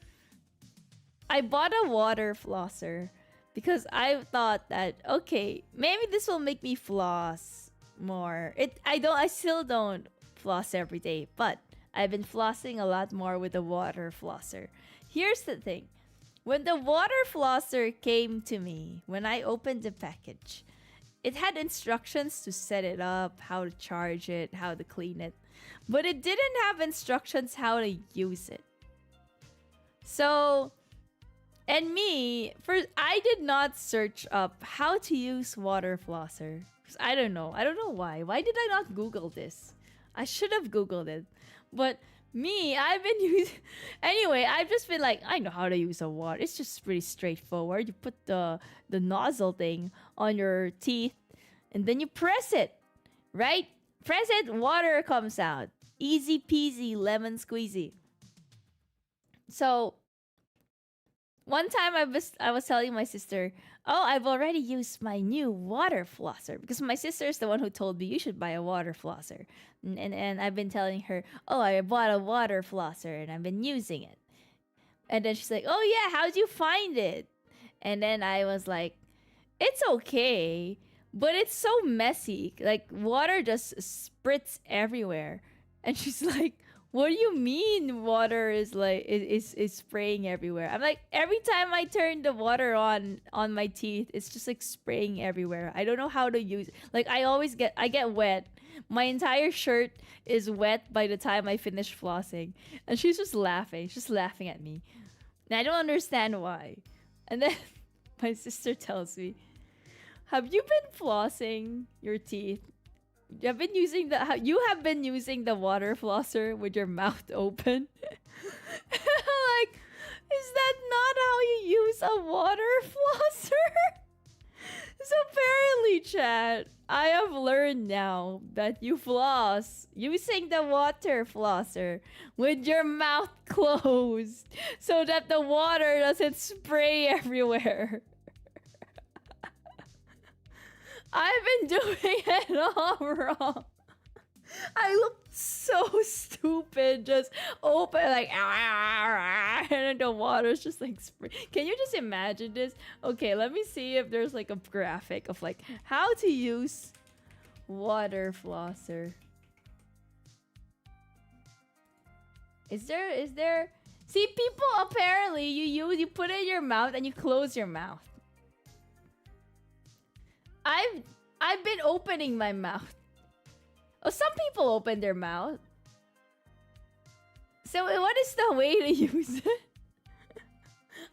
I bought a water flosser because I thought that, okay, maybe this will make me floss more. I still don't floss every day, but I've been flossing a lot more with the water flosser. Here's the thing. When the water flosser came to me, when I opened the package, it had instructions to set it up, how to charge it, how to clean it. But it didn't have instructions how to use it. So, I did not search up how to use water flosser. I don't know. I don't know why. Why did I not Google this? I should have Googled it. But I've been using... Anyway, I've just been like, I know how to use a water. It's just pretty straightforward. You put the nozzle thing on your teeth, and then you press it, right? Press it, water comes out. Easy peasy, lemon squeezy. So, one time I was telling my sister, oh, I've already used my new water flosser. Because my sister is the one who told me you should buy a water flosser. And I've been telling her, oh, I bought a water flosser and I've been using it. And then she's like, oh yeah, how'd you find it? And then I was like, it's okay, but it's so messy. Like, water just spritz everywhere. And she's like, what do you mean water is like is spraying everywhere? I'm like, every time I turn the water on my teeth, it's just like spraying everywhere. I don't know how to use it. Like, I get wet. My entire shirt is wet by the time I finish flossing. And she's just laughing. She's laughing at me. And I don't understand why. And then my sister tells me, have you been flossing your teeth? You have been using the water flosser with your mouth open. Like, is that not how you use a water flosser? So apparently, chat, I have learned now that you floss using the water flosser with your mouth closed so that the water doesn't spray everywhere. I've been doing it all wrong. I looked so stupid, just open like, and then the water's just like spray. Can you just imagine this? Okay, let me see if there's like a graphic of like how to use water flosser. Is there? See, people apparently you put it in your mouth and you close your mouth. I've been opening my mouth. Oh, some people open their mouth. So what is the way to use it?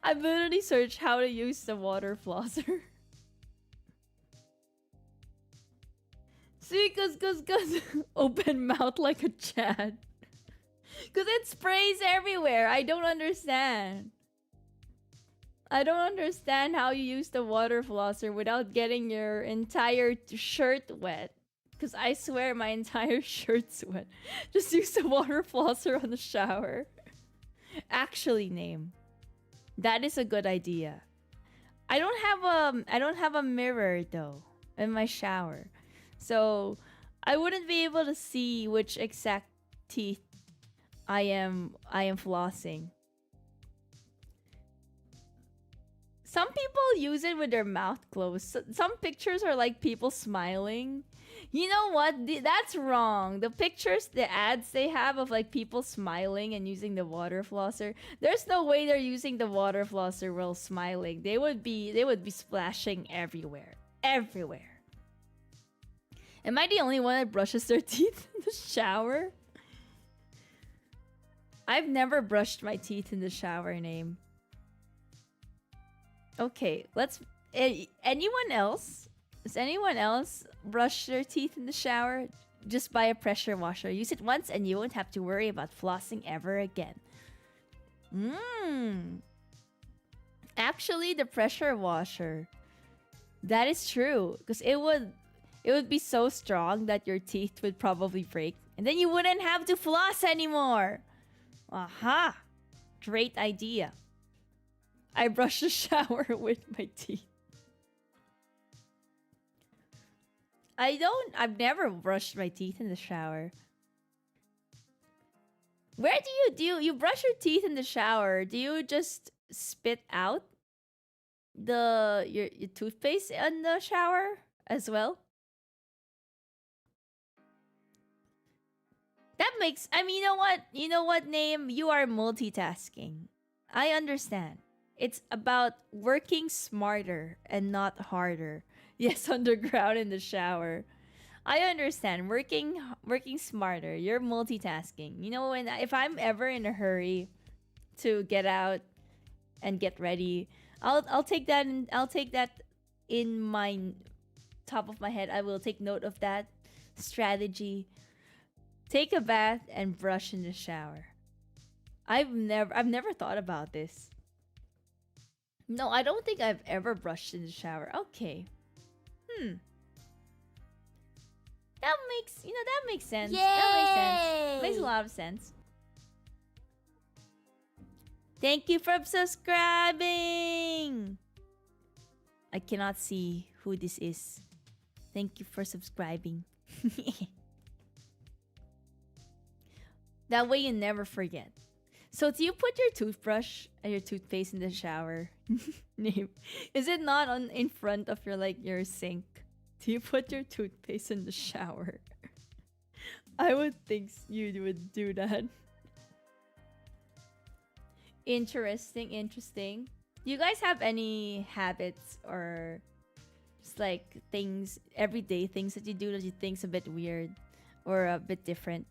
I've literally searched how to use the water flosser. See, cause open mouth like a Chad. Cause it sprays everywhere. I don't understand. I don't understand how you use the water flosser without getting your entire shirt wet. Cause I swear my entire shirt's wet. Just use the water flosser on the shower. Actually, Name. That is a good idea. I don't have a mirror though in my shower. So I wouldn't be able to see which exact teeth I am flossing. Some people use it with their mouth closed. Some pictures are like people smiling. You know what? That's wrong. The pictures, the ads they have of like people smiling and using the water flosser. There's no way they're using the water flosser while smiling. They would be splashing everywhere. Everywhere. Am I the only one that brushes their teeth in the shower? I've never brushed my teeth in the shower, Name. Okay, let's... anyone else? Does anyone else brush their teeth in the shower? Just buy a pressure washer. Use it once and you won't have to worry about flossing ever again. Actually, the pressure washer. That is true. Because it would be so strong that your teeth would probably break. And then you wouldn't have to floss anymore. Aha! Great idea. I brush the shower with my teeth. I've never brushed my teeth in the shower. Where do you brush your teeth in the shower? Do you just spit out your toothpaste in the shower as well? That makes, I mean, you know what, Name? You are multitasking. I understand. It's about working smarter and not harder. Yes, underground in the shower. I understand. Working smarter. You're multitasking. You know, if I'm ever in a hurry to get out and get ready, I'll take that in my top of my head. I will take note of that strategy. Take a bath and brush in the shower. I've never thought about this. No, I don't think I've ever brushed in the shower. Okay. That makes sense. Yay! That makes sense. Makes a lot of sense. Thank you for subscribing. I cannot see who this is. Thank you for subscribing. That way you never forget. So do you put your toothbrush and your toothpaste in the shower? Name. Is it not in front of your sink? Do you put your toothpaste in the shower? I would think you would do that. Interesting. Do you guys have any habits or just like things, everyday things that you do that you think's a bit weird or a bit different?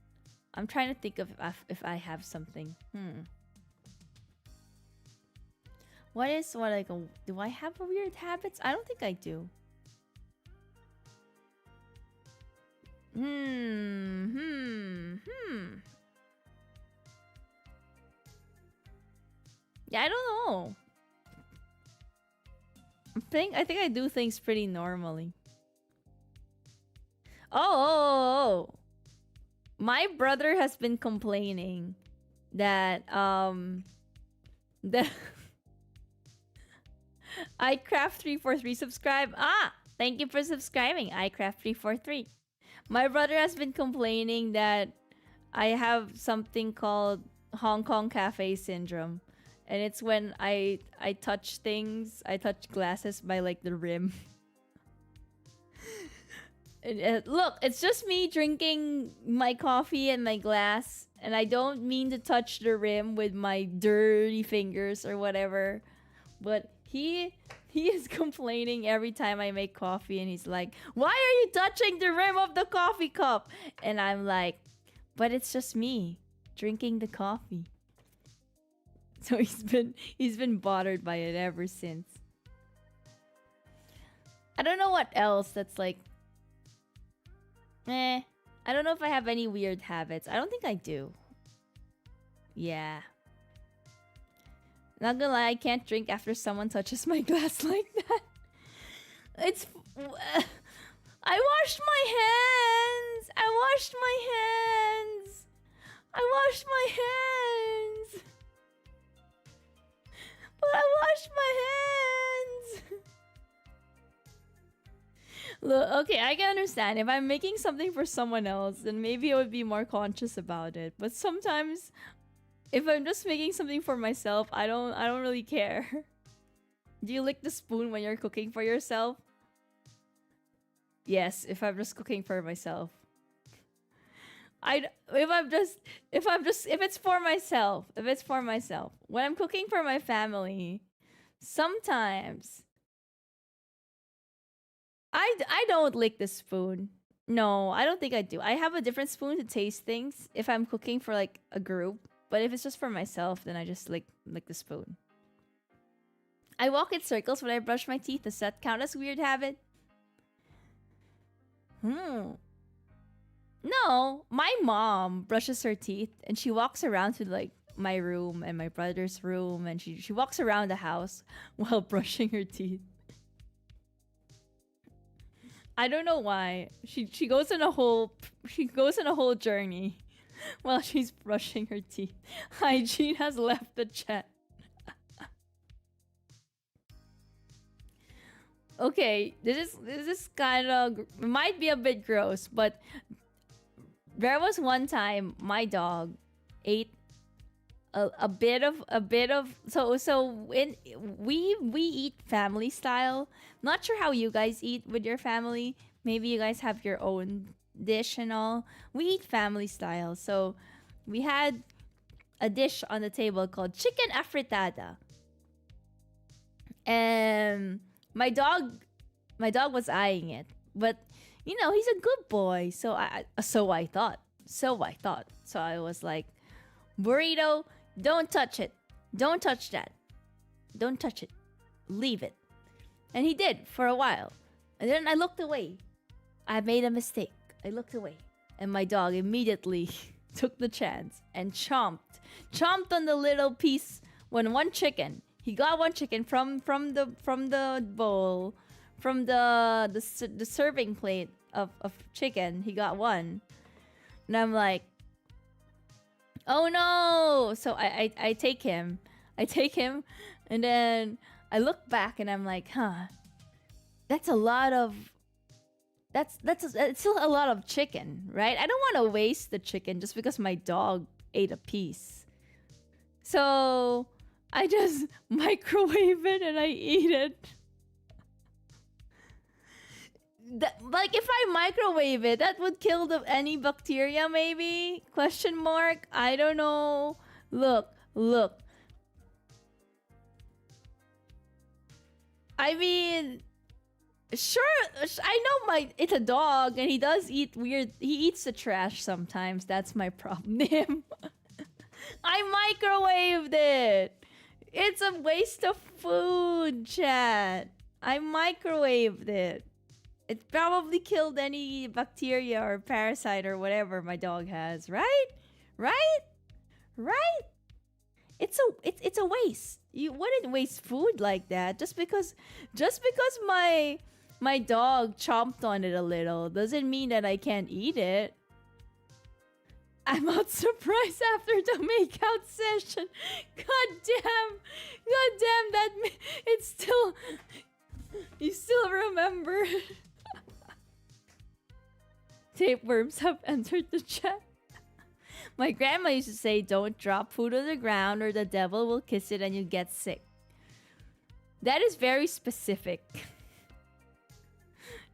I'm trying to think of if I have something. Do I have a weird habits? I don't think I do. Yeah, I don't know. I think I do things pretty normally. Oh. My brother has been complaining that that iCraft343 subscribe. Thank you for subscribing, iCraft343. My brother has been complaining that I have something called Hong Kong Cafe syndrome. And it's when I touch things, I touch glasses by like the rim. Look, it's just me drinking my coffee and my glass, and I don't mean to touch the rim with my dirty fingers or whatever. But he is complaining every time I make coffee, and he's like, "Why are you touching the rim of the coffee cup?" And I'm like, "But it's just me. drinking the coffee. So he's been bothered by it ever since. I don't know what else that's like. I don't know if I have any weird habits. I don't think I do. Yeah. Not gonna lie, I can't drink after someone touches my glass like that. It's... I washed my hands! I washed my hands! I washed my hands! But I washed my hands! Look, okay, I can understand. If I'm making something for someone else, then maybe I would be more conscious about it. But sometimes, if I'm just making something for myself, I don't really care. Do you lick the spoon when you're cooking for yourself? Yes, if I'm just cooking for myself. If it's for myself, when I'm cooking for my family, sometimes I don't lick the spoon. No, I don't think I do. I have a different spoon to taste things if I'm cooking for like a group, but if it's just for myself, then I just lick the spoon. I walk in circles when I brush my teeth. Does that count as a weird habit? No, my mom brushes her teeth and she walks around to like my room and my brother's room, and she walks around the house while brushing her teeth. I don't know why. She goes on a whole journey while she's brushing her teeth. Hygiene has left the chat. Okay, this is kind of might be a bit gross, but there was one time my dog ate a bit of so when we eat family style. Not sure how you guys eat with your family. Maybe you guys have your own dish and all. We eat family style. So we had a dish on the table called chicken afritada. And my dog was eyeing it. But you know, he's a good boy. So I thought. So I was like, burrito, don't touch it. Don't touch that. Don't touch it. Leave it. And he did for a while. And then I looked away. I made a mistake. I looked away. And my dog immediately took the chance and chomped on the little piece one chicken. He got one chicken from the bowl, from the serving plate of chicken. He got one. And I'm like, oh no! So I take him, and then I look back and I'm like, that's a lot of, it's still a lot of chicken, right? I don't want to waste the chicken just because my dog ate a piece. So I just microwave it and I eat it. Like if I microwave it, that would kill any bacteria maybe? Question mark? I don't know. Look. I mean, sure, I know it's a dog and he does eat weird. He eats the trash sometimes. That's my problem. I microwaved it. It's a waste of food, chat. I microwaved it. It probably killed any bacteria or parasite or whatever my dog has, right? It's a waste. You wouldn't waste food like that just because my dog chomped on it a little doesn't mean that I can't eat it. I'm not surprised after the makeout session. God damn, that it's still, you still remember. Tapeworms have entered the chat. My grandma used to say, don't drop food on the ground or the devil will kiss it and you get sick. That is very specific.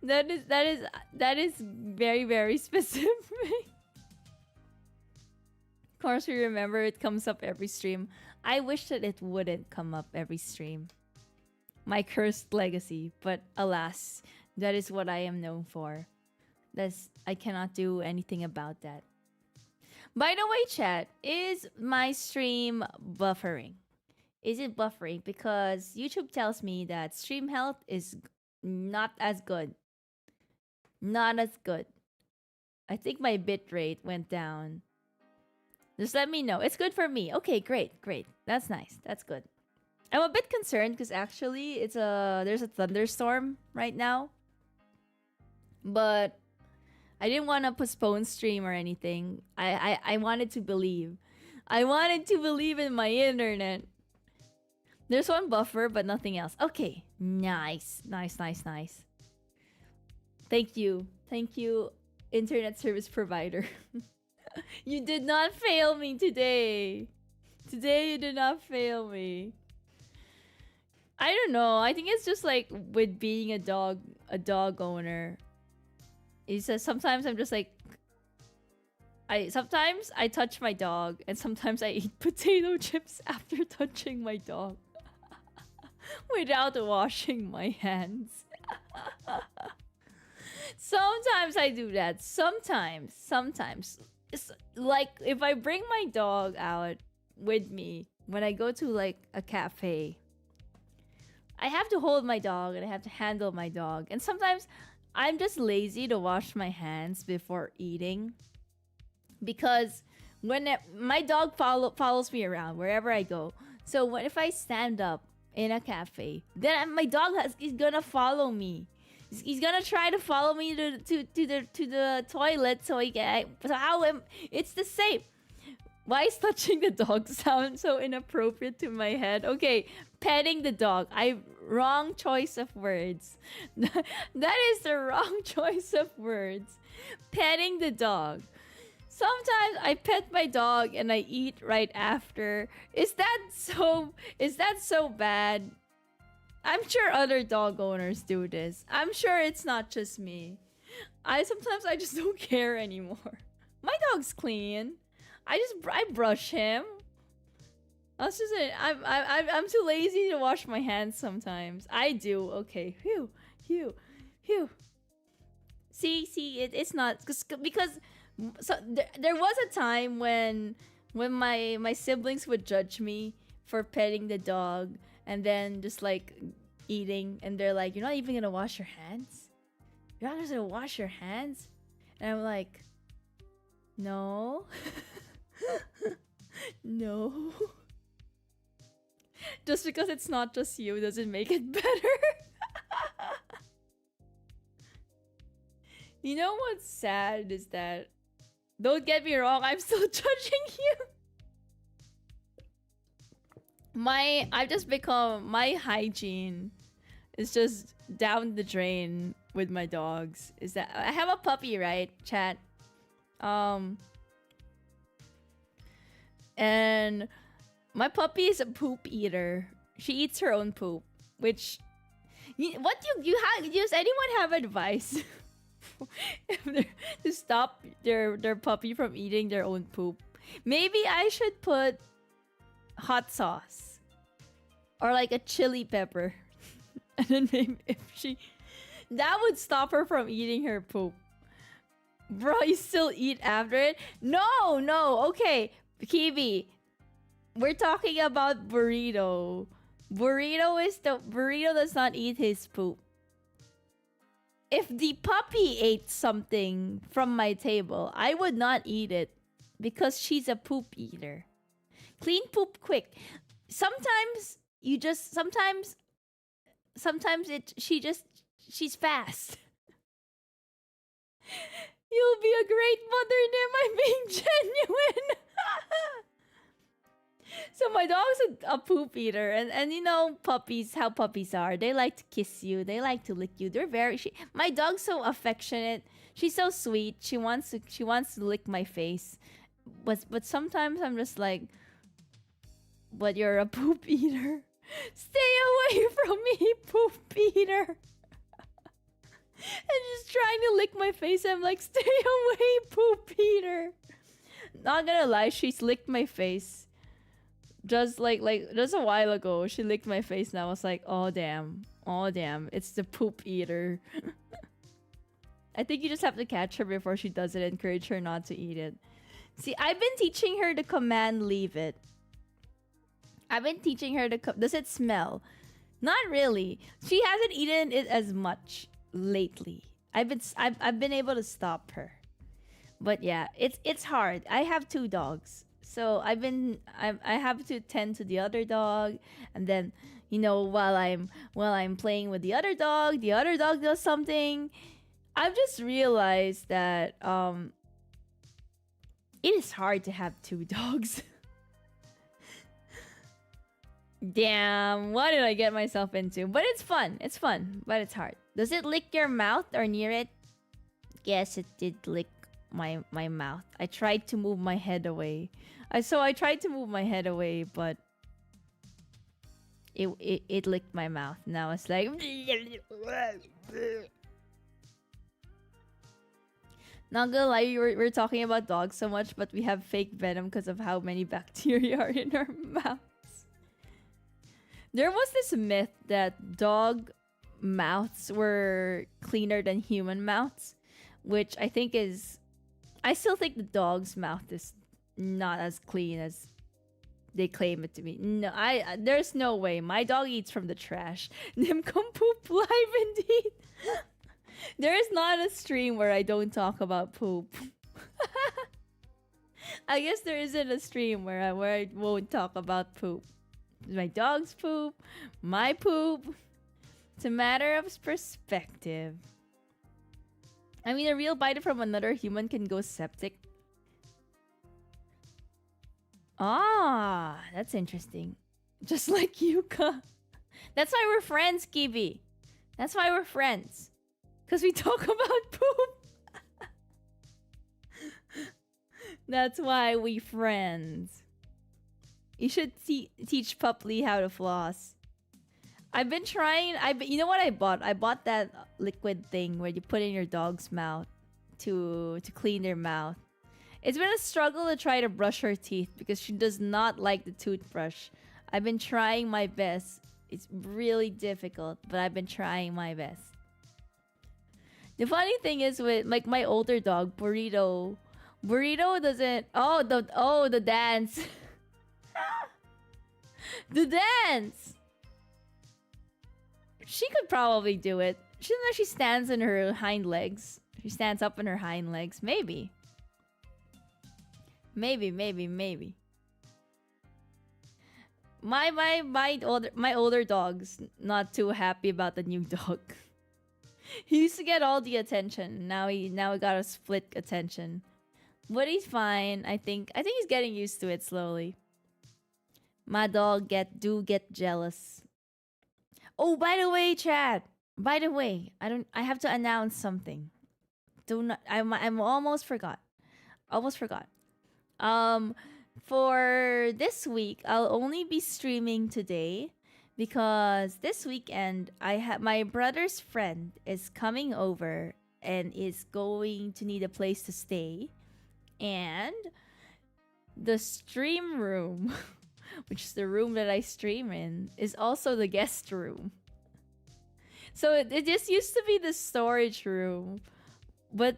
That is very, very specific. Of course, we remember it comes up every stream. I wish that it wouldn't come up every stream. My cursed legacy, but alas, that is what I am known for. I cannot do anything about that. By the way, chat, is my stream buffering? Is it buffering? Because YouTube tells me that stream health is not as good. Not as good. I think my bit rate went down. Just let me know. It's good for me. Okay, great, great. That's nice. That's good. I'm a bit concerned because actually there's a thunderstorm right now. But I didn't want to postpone stream or anything. I wanted to believe. I wanted to believe in my internet. There's one buffer, but nothing else. Okay. Nice. Nice, nice, nice. Thank you. Thank you, internet service provider. You did not fail me today. Today you did not fail me. I don't know. I think it's just like with being a dog owner. It's just sometimes I'm just like sometimes I touch my dog and sometimes I eat potato chips after touching my dog without washing my hands. Sometimes I do that. Sometimes. It's like if I bring my dog out with me when I go to like a cafe, I have to hold my dog and I have to handle my dog. And sometimes I'm just lazy to wash my hands before eating. Because my dog follows me around wherever I go. So if I stand up in a cafe, then my dog is gonna follow me. He's gonna try to follow me to the toilet it's the same. Why is touching the dog sound so inappropriate to my head? Okay, petting the dog. Wrong choice of words. That is the wrong choice of words. Petting the dog. Sometimes I pet my dog and I eat right after. Is that so bad? I'm sure other dog owners do this. I'm sure it's not just me. Sometimes I just don't care anymore. My dog's clean. I brush him. That's just it. I'm too lazy to wash my hands sometimes. I do. Okay. Phew. See, it's not because so there was a time when my siblings would judge me for petting the dog and then just like eating, and they're like, "You're not even gonna wash your hands? You're not gonna wash your hands?" And I'm like, "No." No. Just because it's not just you doesn't make it better. You know what's sad is that, don't get me wrong, I'm still judging you. I've just become, my hygiene is just down the drain with my dogs. Is that I have a puppy, right, chat? And my puppy is a poop eater. She eats her own poop, which does anyone have advice to stop their puppy from eating their own poop? Maybe I should put hot sauce or like a chili pepper, and then maybe that would stop her from eating her poop. Bro, you still eat after it? No. Okay, Kiwi, we're talking about Burrito. Burrito does not eat his poop. If the puppy ate something from my table, I would not eat it because she's a poop eater. Clean poop quick. Sometimes she's fast. You'll be a great mother, Nym. I'm being genuine. So my dog's a poop eater, and you know puppies, how puppies are. They like to kiss you. They like to lick you. My dog's so affectionate. She's so sweet. She wants to lick my face, but sometimes I'm just like, but you're a poop eater. Stay away from me, poop eater. And she's trying to lick my face. I'm like, stay away, poop eater. Not gonna lie, she's licked my face. Just just a while ago, she licked my face and I was like, oh damn, it's the poop eater. I think you just have to catch her before she does it and encourage her not to eat it. See, I've been teaching her the command leave it. I've been teaching her does it smell? Not really. She hasn't eaten it as much lately. I've been able to stop her. But yeah, it's hard. I have two dogs. So I have to tend to the other dog, and then while I'm playing with the other dog does something. I've just realized that it is hard to have two dogs. Damn, what did I get myself into? But it's fun. It's fun, but it's hard. Does it lick your mouth or near it? Yes, it did lick my mouth. I tried to move my head away. I tried to move my head away, but it licked my mouth. Now it's like not gonna lie, we're talking about dogs so much, but we have fake venom because of how many bacteria are in our mouths. There was this myth that dog mouths were cleaner than human mouths, which I think is... I still think the dog's mouth is not as clean as they claim it to be. No, there's no way. My dog eats from the trash. Nym come poop live indeed. There is not a stream where I don't talk about poop. I guess there isn't a stream where I won't talk about poop. My dog's poop, my poop. It's a matter of perspective. I mean, a real bite from another human can go septic. Ah, that's interesting. Just like Yuka. That's why we're friends, Kibi. That's why we're friends. Because we talk about poop. That's why we friends. You should teach Pupley how to floss. I've been trying. You know what I bought? I bought that liquid thing where you put in your dog's mouth to clean their mouth. It's been a struggle to try to brush her teeth because she does not like the toothbrush. I've been trying my best. It's really difficult, but I've been trying my best. The funny thing is with like my older dog, Burrito doesn't... the dance. The dance! She could probably do it. She stands on her hind legs. She stands up on her hind legs. Maybe. Maybe. My older dog's not too happy about the new dog. He used to get all the attention. Now he got a split attention. But he's fine. I think he's getting used to it slowly. My dog get jealous. Oh, by the way, Chad. By the way, I have to announce something. I'm almost forgot. For this week, I'll only be streaming today because this weekend my brother's friend is coming over and is going to need a place to stay, and the stream room, which is the room that I stream in, is also the guest room. So it just used to be the storage room, but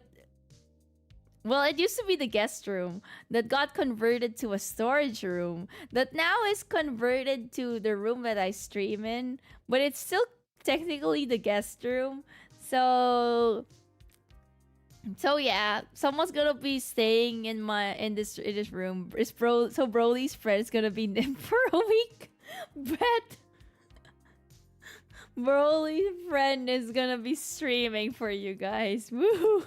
it used to be the guest room that got converted to a storage room that now is converted to the room that I stream in, but it's still technically the guest room. So yeah, someone's gonna be staying in this room. So Broly's friend is gonna be Nym for a week. Bet Broly's friend is gonna be streaming for you guys. Woo!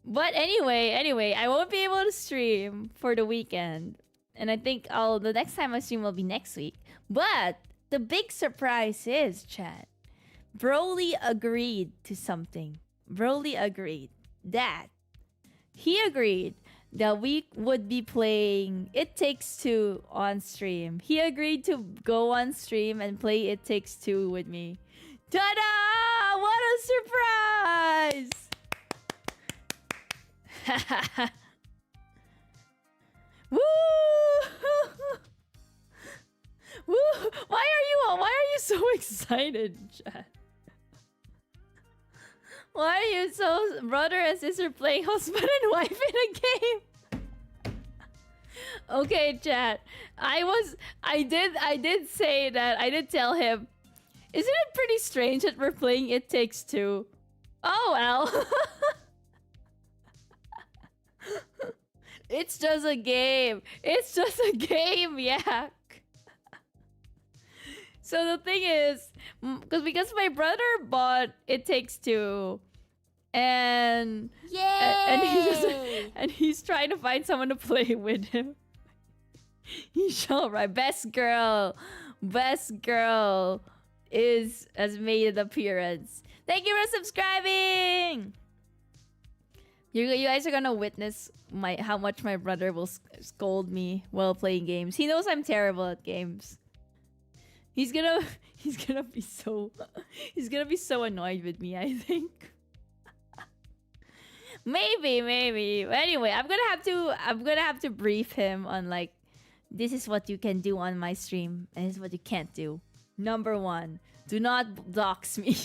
But anyway, I won't be able to stream for the weekend. And I think the next time I stream will be next week. But the big surprise is, Chad, Broly agreed to something. Broly agreed that we would be playing It Takes Two on stream. He agreed to go on stream and play It Takes Two with me. Ta-da! What a surprise! Woo! Woo! Why are you so excited, Chad? Why are you so brother and sister playing husband and wife in a game? Okay, chat. I did say that. I did tell him. Isn't it pretty strange that we're playing It Takes Two? Oh well. It's just a game. It's just a game, Yak. So the thing is, because my brother bought It Takes Two, and and he's trying to find someone to play with him. He shall right. Best girl has made an appearance. Thank you for subscribing. You guys are gonna witness how much my brother will scold me while playing games. He knows I'm terrible at games. He's gonna be so annoyed with me, I think. maybe. Anyway, I'm gonna have to brief him on like, this is what you can do on my stream, and this is what you can't do. Number 1, do not dox me.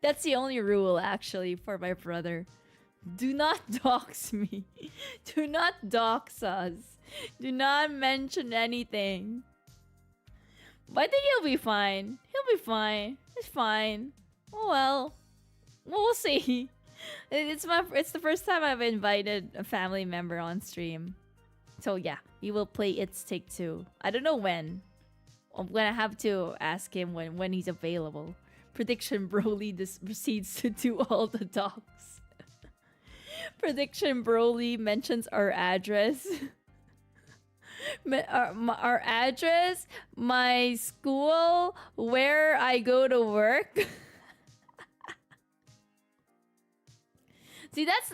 That's the only rule actually for my brother. Do not dox me. Do not dox us. Do not mention anything. But I think he'll be fine. He'll be fine. It's fine. Oh well. We'll see. It's the first time I've invited a family member on stream. So yeah, we will play It's Take Two. I don't know when. I'm gonna have to ask him when he's available. Prediction: Broly proceeds to do all the docs. Prediction: Broly mentions our address. Our address, my school, where I go to work. See, that's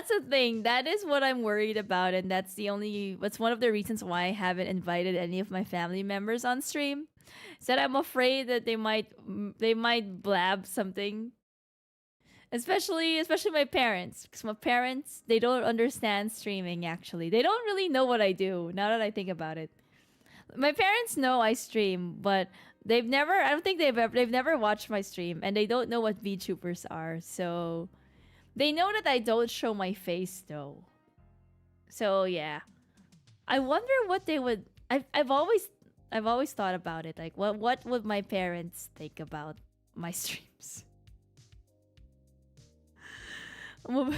a thing. That is what I'm worried about, and that's one of the reasons why I haven't invited any of my family members on stream. Is that I'm afraid that they might blab something. Especially my parents, because my parents, they don't understand streaming. Actually, they don't really know what I do. Now that I think about it, my parents know I stream, but I don't think they've never watched my stream, and they don't know what VTubers are. So they know that I don't show my face though. So yeah, I wonder what they would. I've always thought about it. Like, what would my parents think about my streams? I'm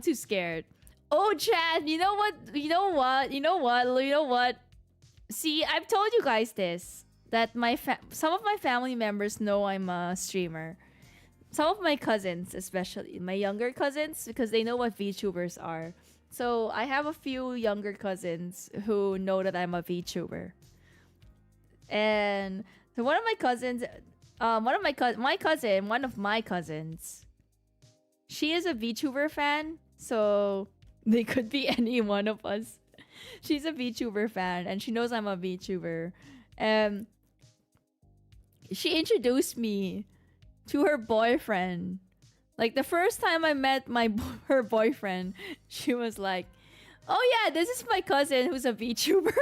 too scared. Oh, Chad, you know what? See, I've told you guys this, that some of my family members know I'm a streamer. Some of my cousins, especially my younger cousins, because they know what VTubers are. So I have a few younger cousins who know that I'm a VTuber. And so one of my cousins, she is a VTuber fan, so they could be any one of us. She's a VTuber fan, and she knows I'm a VTuber. She introduced me to her boyfriend. Like, the first time I met her boyfriend, she was like, "Oh yeah, this is my cousin who's a VTuber."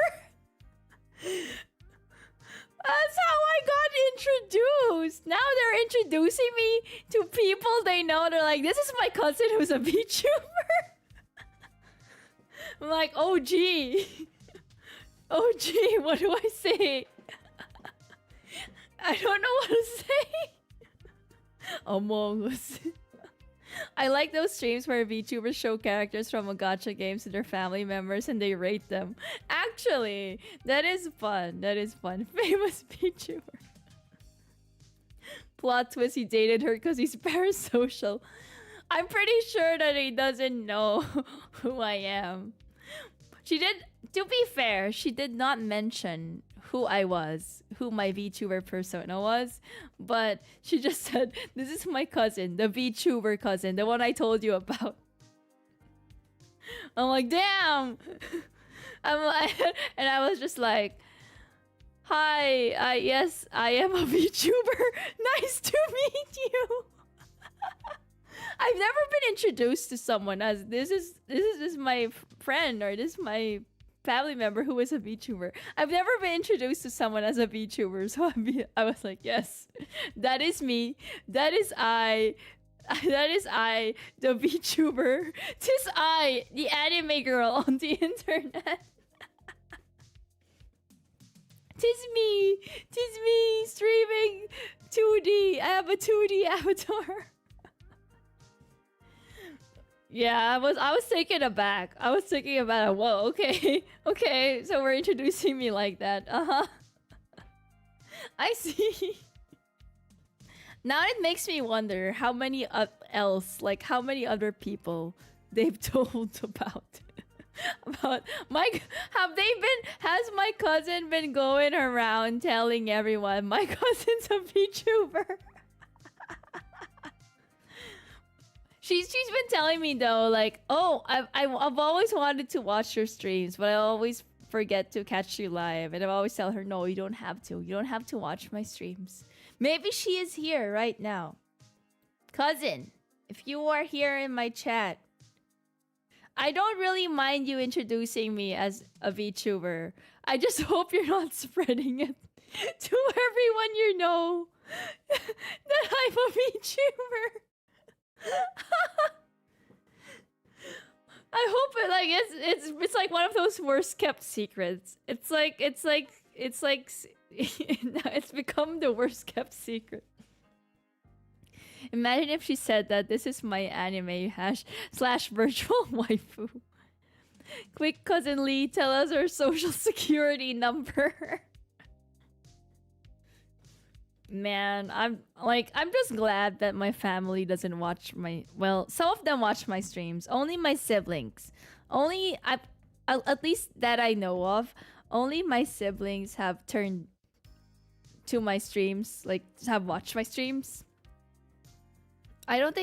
That's how I got introduced. Now they're introducing me to people they know. They're like, "This is my cousin who's a VTuber." I'm like, "Oh gee, oh gee, what do I say?" I don't know what to say. Among Us. I like those streams where VTubers show characters from a gacha games to their family members and they rate them. Actually, that is fun. That is fun. Famous VTuber. Plot twist, he dated her because he's parasocial. I'm pretty sure that he doesn't know who I am. She did, to be fair, she did not mention who I was, who my VTuber persona was, but she just said, "This is my cousin, the VTuber cousin, the one I told you about." I'm like, damn. I'm like, and I was just like, "Hi, yes, I am a VTuber. Nice to meet you." I've never been introduced to someone as this is my friend, or this is my family member who is a VTuber. I've never been introduced to someone as a VTuber, so I was like, yes, that is me. That is I. That is I, the VTuber. Tis I, the anime girl on the internet. Tis me streaming 2D. I have a 2D avatar. Yeah, I was taken aback. I was thinking about it. Whoa, okay. Okay, so we're introducing me like that. Uh-huh. I see. Now it makes me wonder how many how many other people they've told about has my cousin been going around telling everyone my cousin's a VTuber? She's been telling me though, like, oh, I've always wanted to watch your streams, but I always forget to catch you live, and I always tell her, no, you don't have to. You don't have to watch my streams. Maybe she is here right now. Cousin, if you are here in my chat, I don't really mind you introducing me as a VTuber. I just hope you're not spreading it to everyone you know that I'm a VTuber. I hope it it's like one of those worst kept secrets. It's become the worst kept secret. Imagine if she said that this is my anime / virtual waifu. Quick, cousin Lee, tell us her social security number. Man, I'm just glad that my family doesn't watch my... Well, some of them watch my streams. Only my siblings. At least that I know of, only my siblings have turned to my streams, like, have watched my streams. I don't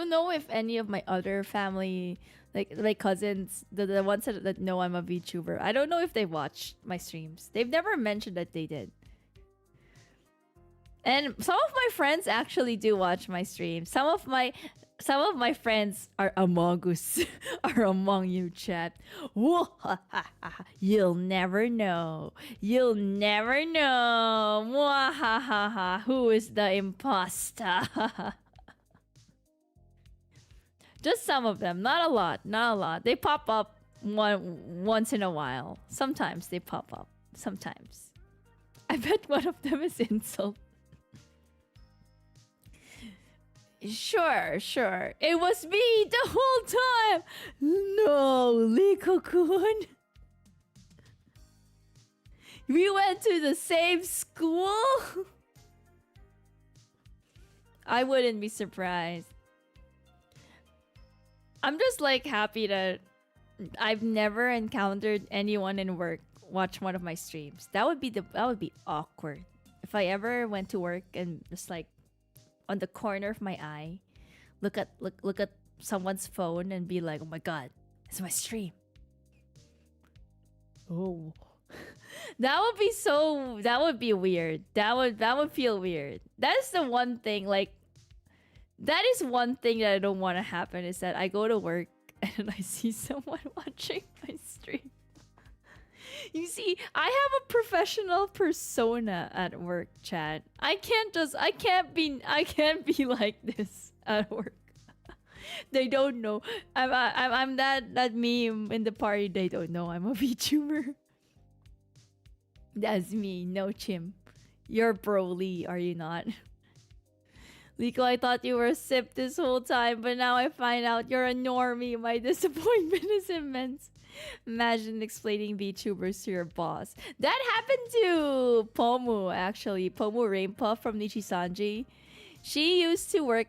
know if any of my other family, like cousins, the ones that know I'm a VTuber, I don't know if they watch my streams. They've never mentioned that they did. And some of my friends actually do watch my streams. Some of my friends are among us, are among you, chat. You'll never know. You'll never know. Who is the imposter? Just some of them, not a lot, not a lot. They pop up once in a while. Sometimes they pop up. Sometimes. I bet one of them is insult. Sure. It was me the whole time. No, Liko-kun. We went to the same school. I wouldn't be surprised. I'm just like happy that I've never encountered anyone in work watch one of my streams. That would be awkward if I ever went to work and just like on the corner of my eye, look at someone's phone and be like, oh my god, it's my stream. Oh. That would be weird. That would feel weird. That is the one thing, like, that is one thing that I don't want to happen, is that I go to work and I see someone watching my stream. You see, I have a professional persona at work, chat. I can't be like this at work. They don't know. I'm that meme in the party. They don't know I'm a VTuber. That's me, no chim. You're Broly, are you not? Liko, I thought you were a sip this whole time, but now I find out you're a normie. My disappointment is immense. Imagine explaining VTubers to your boss. That happened to Pomu, actually. Pomu Rainpuff from Nichisanji. She used to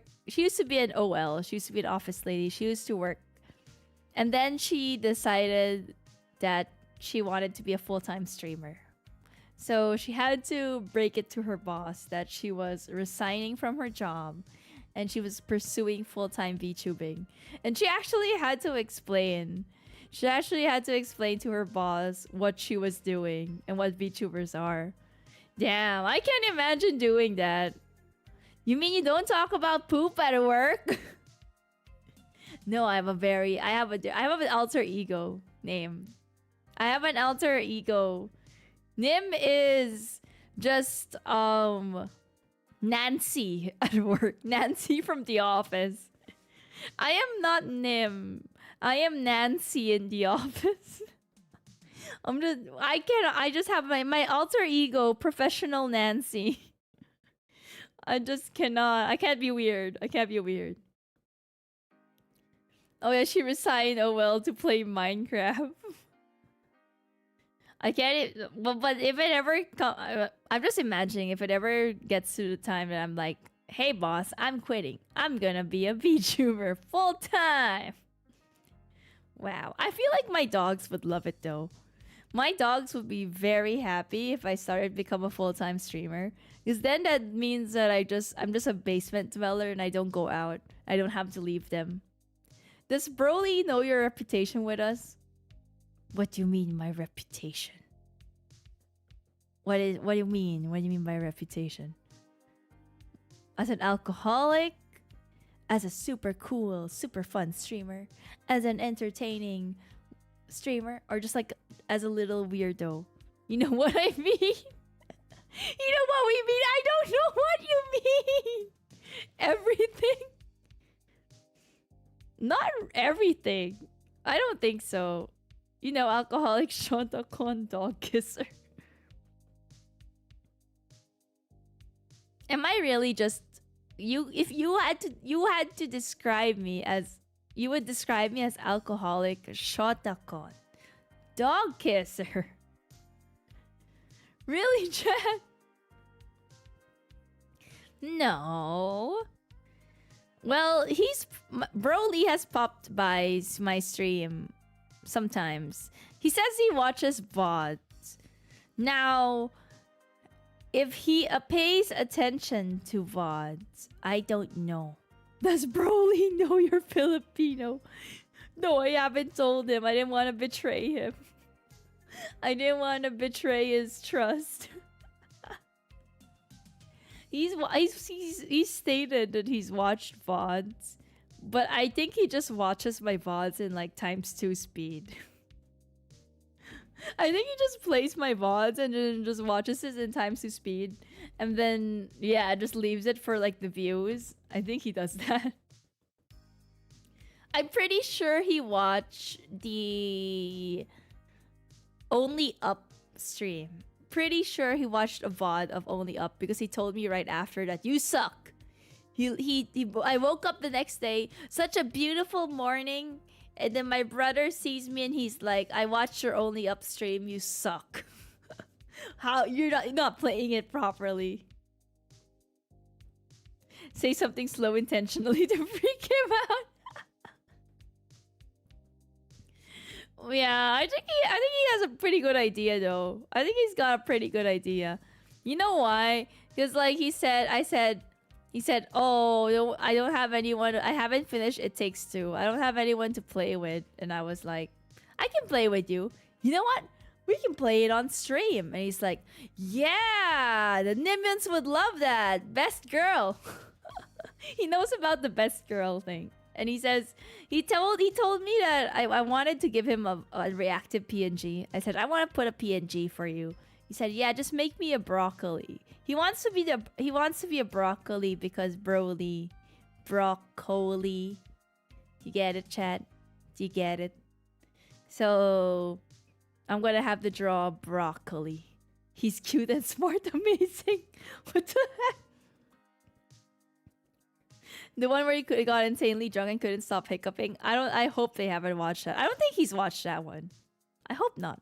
be an OL. She used to be an office lady. She used to work. And then she decided that she wanted to be a full-time streamer. So she had to break it to her boss that she was resigning from her job and she was pursuing full-time VTubing. And she actually had to explain to her boss what she was doing and what VTubers are. Damn, I can't imagine doing that. You mean you don't talk about poop at work? No, I have an alter ego name. I have an alter ego. Nym is just Nancy at work. Nancy from The Office. I am not Nym. I am Nancy in The Office. I just have my alter ego, professional Nancy. I just cannot. I can't be weird. I can't be weird. Oh yeah, she resigned OL to play Minecraft. I can't. But if it ever I'm just imagining if it ever gets to the time that I'm like, hey boss, I'm quitting. I'm gonna be a VTuber full time. Wow, I feel like my dogs would love it though. My dogs would be very happy if I started to become a full-time streamer. Because then that means that I'm just a basement dweller and I don't go out. I don't have to leave them. Does Broly know your reputation with us? What do you mean my reputation? What do you mean? What do you mean by reputation? As an alcoholic? As a super cool, super fun streamer? As an entertaining streamer? Or just like as a little weirdo? You know what I mean? You know what we mean? I don't know what you mean! Everything? Not everything. I don't think so. You know, alcoholic Shonta-con dog kisser. Am I really just if you had to describe me as you would describe me as alcoholic Shonta-con dog kisser? Really, Chad? No. Well, Broly has popped by my stream sometimes. He says he watches VODs. Now, if he pays attention to VODs, I don't know. Does Broly know you're Filipino? No, I haven't told him. I didn't want to betray him. I didn't want to betray his trust. He's stated that he's watched VODs, but I think he just watches my VODs in like ×2 speed. I think he just plays my VODs and then just watches it in ×2 speed, and then yeah, just leaves it for like the views. I think he does that. I'm pretty sure he watched the Only Up stream. Pretty sure he watched a VOD of Only Up because he told me right after that, you suck. I woke up the next day, such a beautiful morning, and then my brother sees me and he's like, I watched your Only Up stream, you suck. How you're not playing it properly. Say something slow intentionally to freak him out. Yeah, I think he has a pretty good idea though. I think he's got a pretty good idea. You know why? Because like he said, oh, no, I don't have anyone. I haven't finished It Takes Two. I don't have anyone to play with. And I was like, I can play with you. You know what? We can play it on stream. And he's like, yeah, the Nymns would love that. Best girl. He knows about the best girl thing. And he says, he told me that I wanted to give him a reactive PNG. I said, I want to put a PNG for you. He said, yeah, just make me a broccoli. He wants to be a broccoli because broccoli. You get it, chat? Do you get it? So I'm gonna have to draw broccoli. He's cute and smart, amazing. What the heck? The one where he got insanely drunk and couldn't stop hiccuping. I hope they haven't watched that. I don't think he's watched that one. I hope not.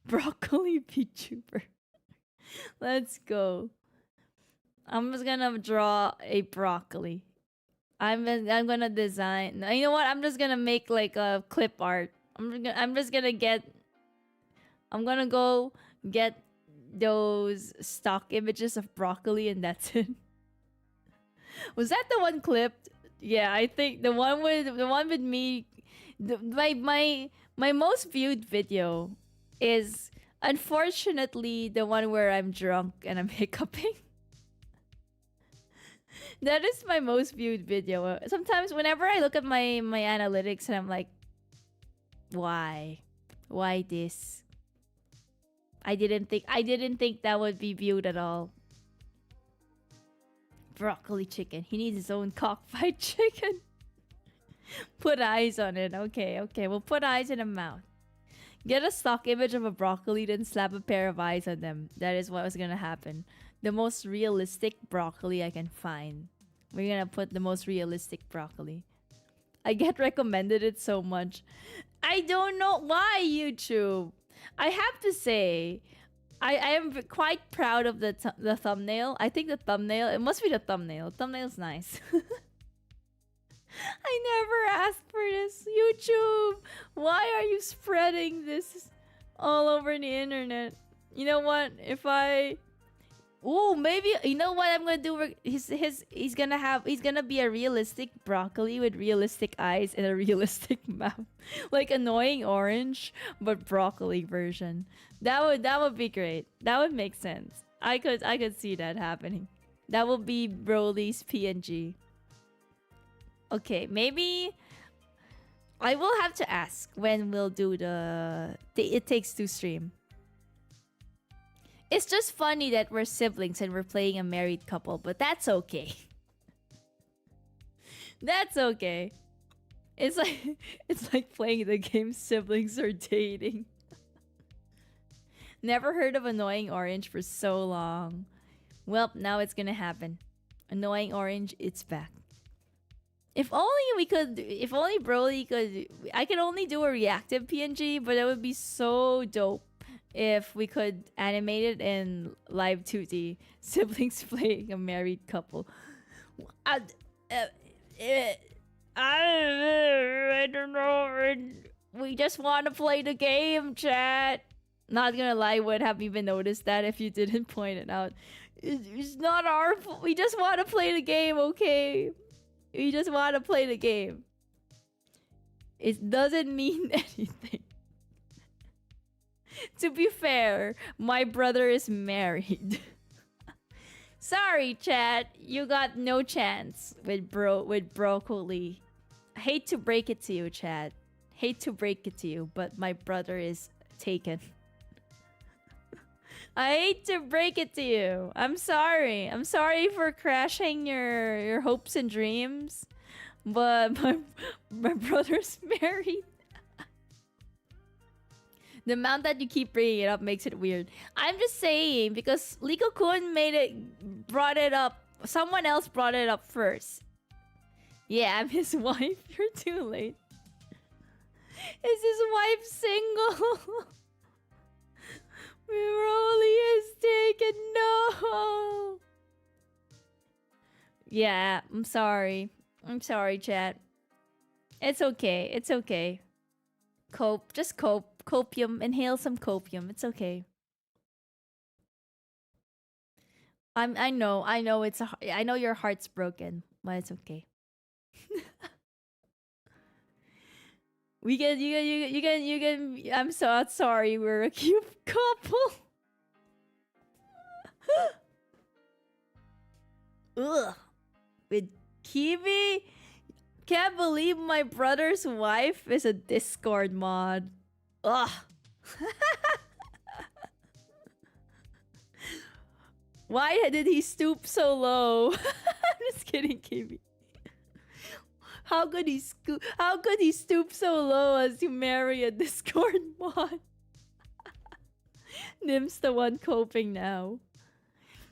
Broccoli VTuber. Let's go. I'm just gonna draw a broccoli. I'm gonna design. You know what? I'm just gonna make like a clip art. I'm gonna go get those stock images of broccoli and that's it. Was that the one clipped? Yeah, I think the one with me. My most viewed video is unfortunately the one where I'm drunk and I'm hiccuping. That is my most viewed video. Sometimes whenever I look at my analytics and I'm like, why this? I didn't think that would be viewed at all. Broccoli chicken. He needs his own cockfight chicken. Put eyes on it. Okay, okay. We'll put eyes in a mouth. Get a stock image of a broccoli, then slap a pair of eyes on them. That is what was gonna happen. The most realistic broccoli I can find. We're gonna put the most realistic broccoli. I get recommended it so much. I don't know why, YouTube. I have to say, I am quite proud of the thumbnail. I think the thumbnail, it must be the thumbnail. Thumbnail's nice. I never asked for this. YouTube, why are you spreading this all over the internet? You know what? If I... Ooh, maybe... You know what I'm gonna do? He's gonna be a realistic broccoli with realistic eyes and a realistic mouth. Like Annoying Orange, but broccoli version. That would be great. That would make sense. I could see that happening. That will be Broly's PNG. Okay, maybe I will have to ask when we'll do the It Takes Two stream. It's just funny that we're siblings and we're playing a married couple, but that's okay. That's okay. It's like playing the game Siblings Are Dating. Never heard of Annoying Orange for so long. Well, now it's gonna happen. Annoying Orange, it's back. If only Broly could... I can only do a reactive PNG, but it would be so dope if we could animate it in live 2D. Siblings playing a married couple. I don't know. We just want to play the game, chat. Not gonna lie, would have even noticed that if you didn't point it out. It's not our fault. We just want to play the game, okay? We just want to play the game. It doesn't mean anything. To be fair, my brother is married. Sorry, chat. You got no chance with broccoli. I hate to break it to you, chat. Hate to break it to you, but my brother is taken. I hate to break it to you. I'm sorry. I'm sorry for crashing your hopes and dreams. But my brother's married. The amount that you keep bringing it up makes it weird. I'm just saying because Liko-kun brought it up. Someone else brought it up first. Yeah, I'm his wife. You're too late. Is his wife single? Broly is taken. No. Yeah, I'm sorry. I'm sorry, chat. It's okay. It's okay. Cope. Just cope. Copium. Inhale some copium. It's okay. I know. I know I know your heart's broken, but it's okay. You can. I'm so sorry. We're a cute couple. Ugh. With Kiwi? Can't believe my brother's wife is a Discord mod. Ugh. Why did he stoop so low? I'm just kidding, Kiwi. How could he stoop so low as to marry a Discord mod? Nym's the one coping now.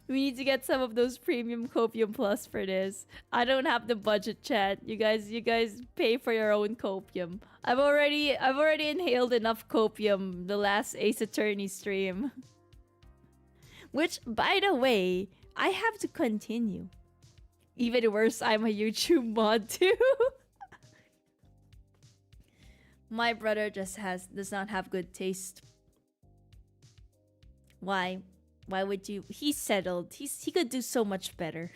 We need to get some of those premium Copium Plus for this. I don't have the budget, chat. You guys pay for your own Copium. I've already inhaled enough Copium the last Ace Attorney stream. Which, by the way, I have to continue. Even worse, I'm a YouTube mod too. My brother just does not have good taste. Why? Why would you? He's settled. He could do so much better.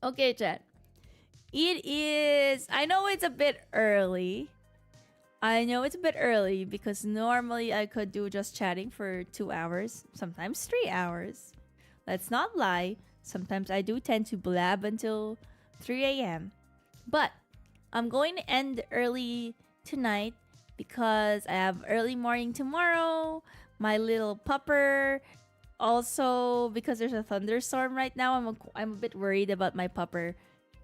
Okay, chat. It is... I know it's a bit early. I know it's a bit early because normally I could do just chatting for 2 hours. Sometimes 3 hours. Let's not lie. Sometimes I do tend to blab until 3 a.m. But I'm going to end early tonight because I have early morning tomorrow. My little pupper. Also, because there's a thunderstorm right now, I'm a bit worried about my pupper.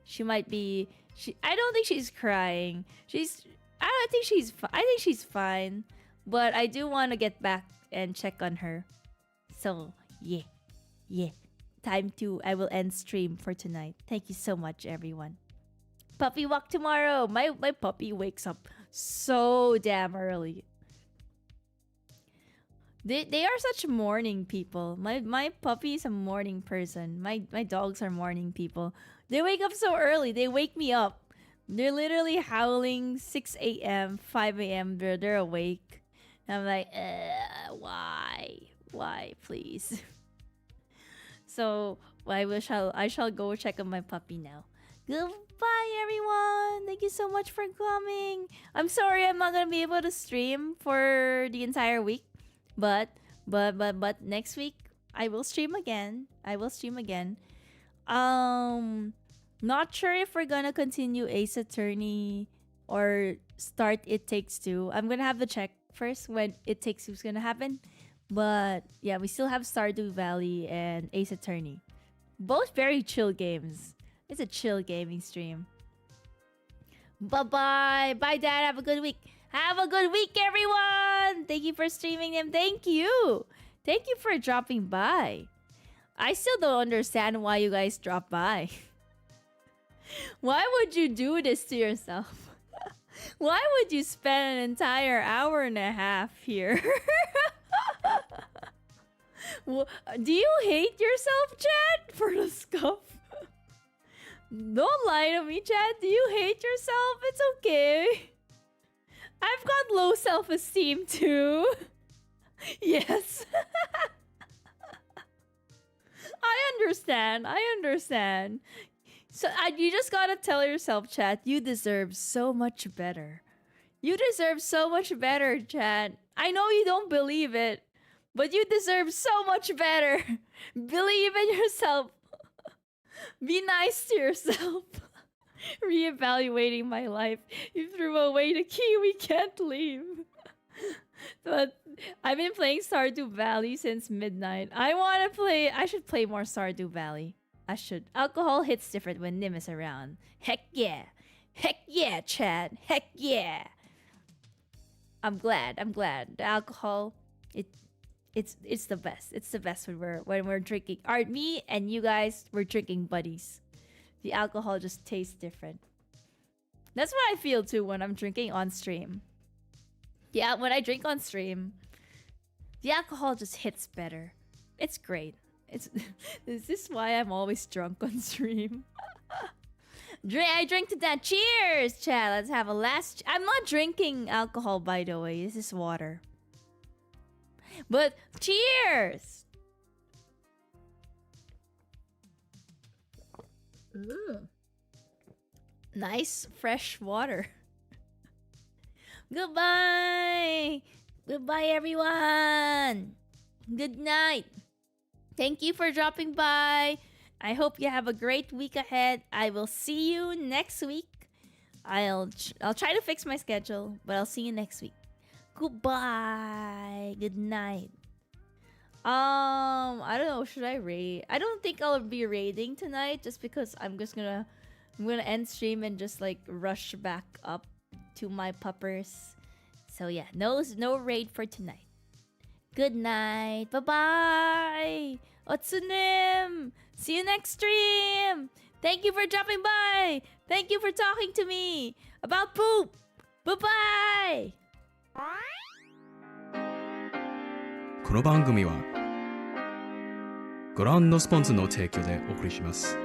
She might be. I don't think she's crying. I don't think she's. I think she's fine. But I do want to get back and check on her. So yeah. I will end stream for tonight. Thank you so much, everyone. Puppy walk tomorrow. My puppy wakes up so damn early. They are such morning people. My puppy is a morning person. My dogs are morning people. They wake up so early. They wake me up. They're literally howling 6 a.m., 5 a.m. They're awake. I'm like, why, please. So I shall go check on my puppy now. Goodbye, everyone. Thank you so much for coming. I'm sorry I'm not gonna be able to stream for the entire week. But next week I will stream again. Not sure if we're gonna continue Ace Attorney or start It Takes Two. I'm gonna have to check first when It Takes Two is gonna happen. But yeah, we still have Stardew Valley and Ace Attorney. Both very chill games. It's a chill gaming stream. Bye-bye. Bye, Dad. Have a good week. Have a good week, everyone! Thank you for streaming them. Thank you! Thank you for dropping by. I still don't understand why you guys drop by. Why would you do this to yourself? Why would you spend an entire hour and a half here? Do you hate yourself, Chad? For the scuff? Don't lie to me, Chad. Do you hate yourself? It's okay. I've got low self-esteem too. Yes. I understand. So you just gotta tell yourself, Chad, you deserve so much better. You deserve so much better, Chad. I know you don't believe it, but you deserve so much better. Believe in yourself. Be nice to yourself. Reevaluating my life. You threw away the key, we can't leave. But I've been playing Stardew Valley since midnight. I should play more Stardew Valley. I should. Alcohol hits different when Nym is around. Heck yeah. Heck yeah, Chad. Heck yeah. I'm glad. The alcohol, it's the best. It's the best when we're drinking. Me and you guys, we're drinking buddies. The alcohol just tastes different. That's what I feel too when I'm drinking on stream. Yeah, when I drink on stream, the alcohol just hits better. It's great. Is this why I'm always drunk on stream? I drink to that. Cheers, Chad. Let's have a last. I'm not drinking alcohol, by the way. This is water. But cheers. Ooh. Nice fresh water. Goodbye. Goodbye, everyone. Good night. Thank you for dropping by. I hope you have a great week ahead. I will see you next week. I'll try to fix my schedule, but I'll see you next week. Goodbye. Good night. I don't know. Should I raid? I don't think I'll be raiding tonight, just because I'm gonna end stream and just like rush back up to my puppers. So yeah, no raid for tonight. Good night. Bye bye. Otsunim. See you next stream. Thank you for dropping by. Thank you for talking to me about poop. Bye bye. この番組はご覧のスポンスの提供でお送りします。